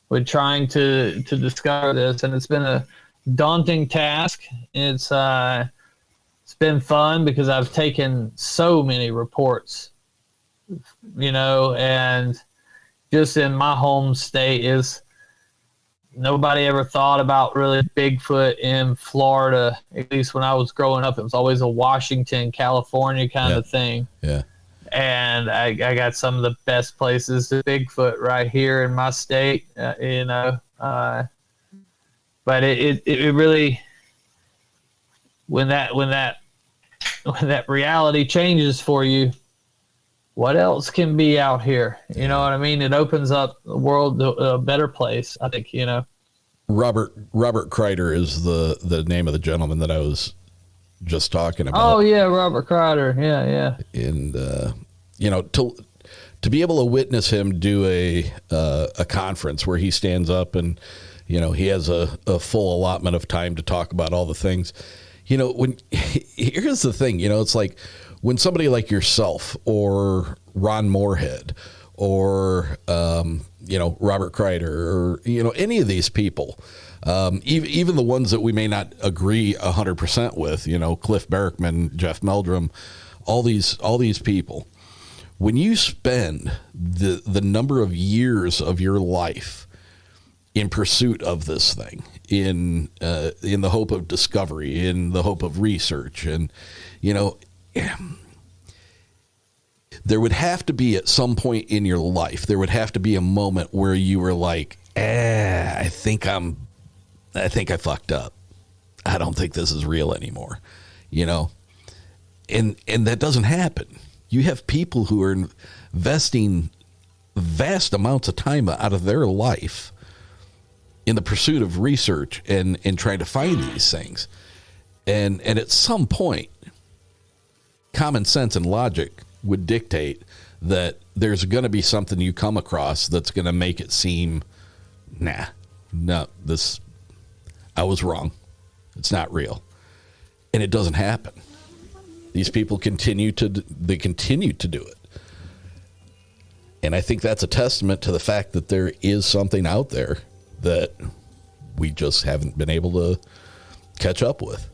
with trying to discover this, and it's been a daunting task. It's been fun because I've taken so many reports, you know, and just in my home state is nobody ever thought about really Bigfoot in Florida. At least when I was growing up, it was always a Washington, California kind of thing. Yeah. And I got some of the best places to Bigfoot right here in my state, you know. But it really, when that reality changes for you, what else can be out here? You know what I mean? It opens up the world to a better place, I think, you know. Robert Kreider is the name of the gentleman that I was just talking about. Oh yeah, Robert Kreider. Yeah. And you know, to to be able to witness him do a conference where he stands up and, you know, he has a full allotment of time to talk about all the things, you know, here's the thing, you know, it's like when somebody like yourself or Ron Moorhead or, you know, Robert Kreider or, you know, any of these people, even the ones that we may not agree 100% with, you know, Cliff Barackman, Jeff Meldrum, all these people, when you spend the number of years of your life in pursuit of this thing, in the hope of discovery, in the hope of research, and, you know, there would have to be at some point in your life, there would have to be a moment where you were like, I think I fucked up. I don't think this is real anymore, you know, and that doesn't happen. You have people who are investing vast amounts of time out of their life in the pursuit of research and trying to find these things. And at some point, common sense and logic would dictate that there's going to be something you come across that's going to make it seem, I was wrong. It's not real. And it doesn't happen. These people continue to do it. And I think that's a testament to the fact that there is something out there that we just haven't been able to catch up with.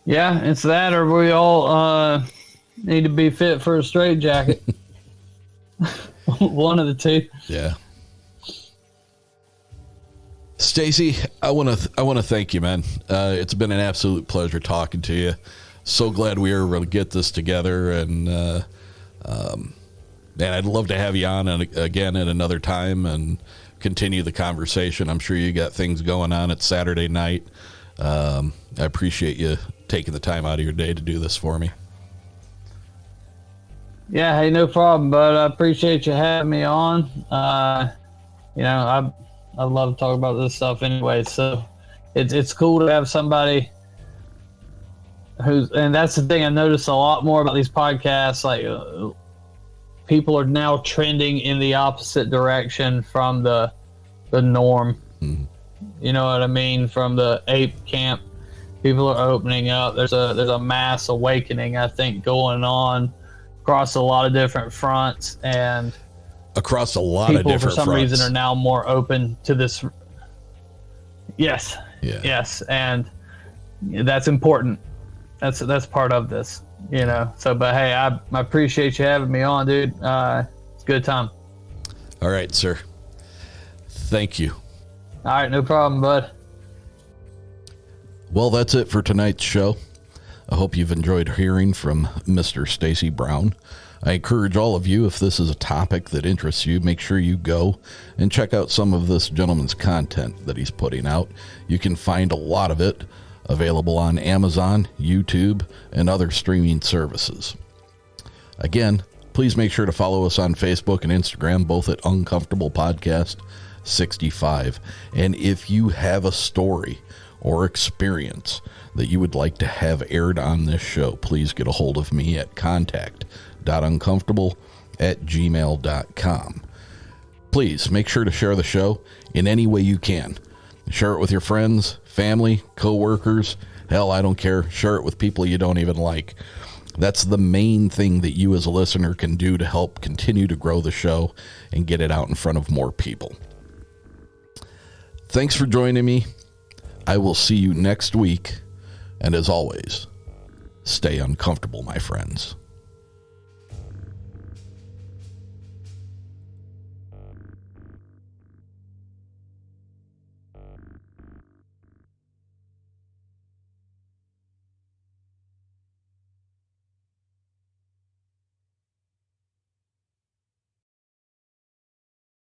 Yeah, it's that, or we all need to be fit for a straitjacket. One of the two. Yeah. Stacy, I want to thank you, man. It's been an absolute pleasure talking to you. So glad we were able to get this together, and I'd love to have you on again at another time and continue the conversation. I'm sure you got things going on. It's Saturday night. I appreciate you taking the time out of your day to do this for me. Yeah, hey, no problem, bud. I appreciate you having me on. You know, I love to talk about this stuff anyway, so it's cool to have somebody and that's the thing I noticed a lot more about these podcasts, like people are now trending in the opposite direction from the norm. Mm-hmm. You know what I mean? From the ape camp, people are opening up. There's a mass awakening, I think, going on across a lot of different fronts, and across a lot of different fronts. People, for some reason, are now more open to this. Yes. Yeah. Yes. And that's important. That's part of this, you know. So, but hey, I appreciate you having me on, dude. It's a good time. All right, sir. Thank you. All right. No problem, bud. Well, that's it for tonight's show. I hope you've enjoyed hearing from Mr. Stacy Brown. I encourage all of you, if this is a topic that interests you, make sure you go and check out some of this gentleman's content that he's putting out. You can find a lot of it available on Amazon, YouTube, and other streaming services. Again, please make sure to follow us on Facebook and Instagram, both at uNcomfortable Podcast 65. And if you have a story or experience that you would like to have aired on this show, please get a hold of me at contact.uncomfortable@gmail.com. Please make sure to share the show in any way you can. Share it with your friends, family, co-workers. Hell, I don't care. Share it with people you don't even like. That's the main thing that you as a listener can do to help continue to grow the show and get it out in front of more people. Thanks for joining me. I will see you next week. And as always, stay uncomfortable, my friends.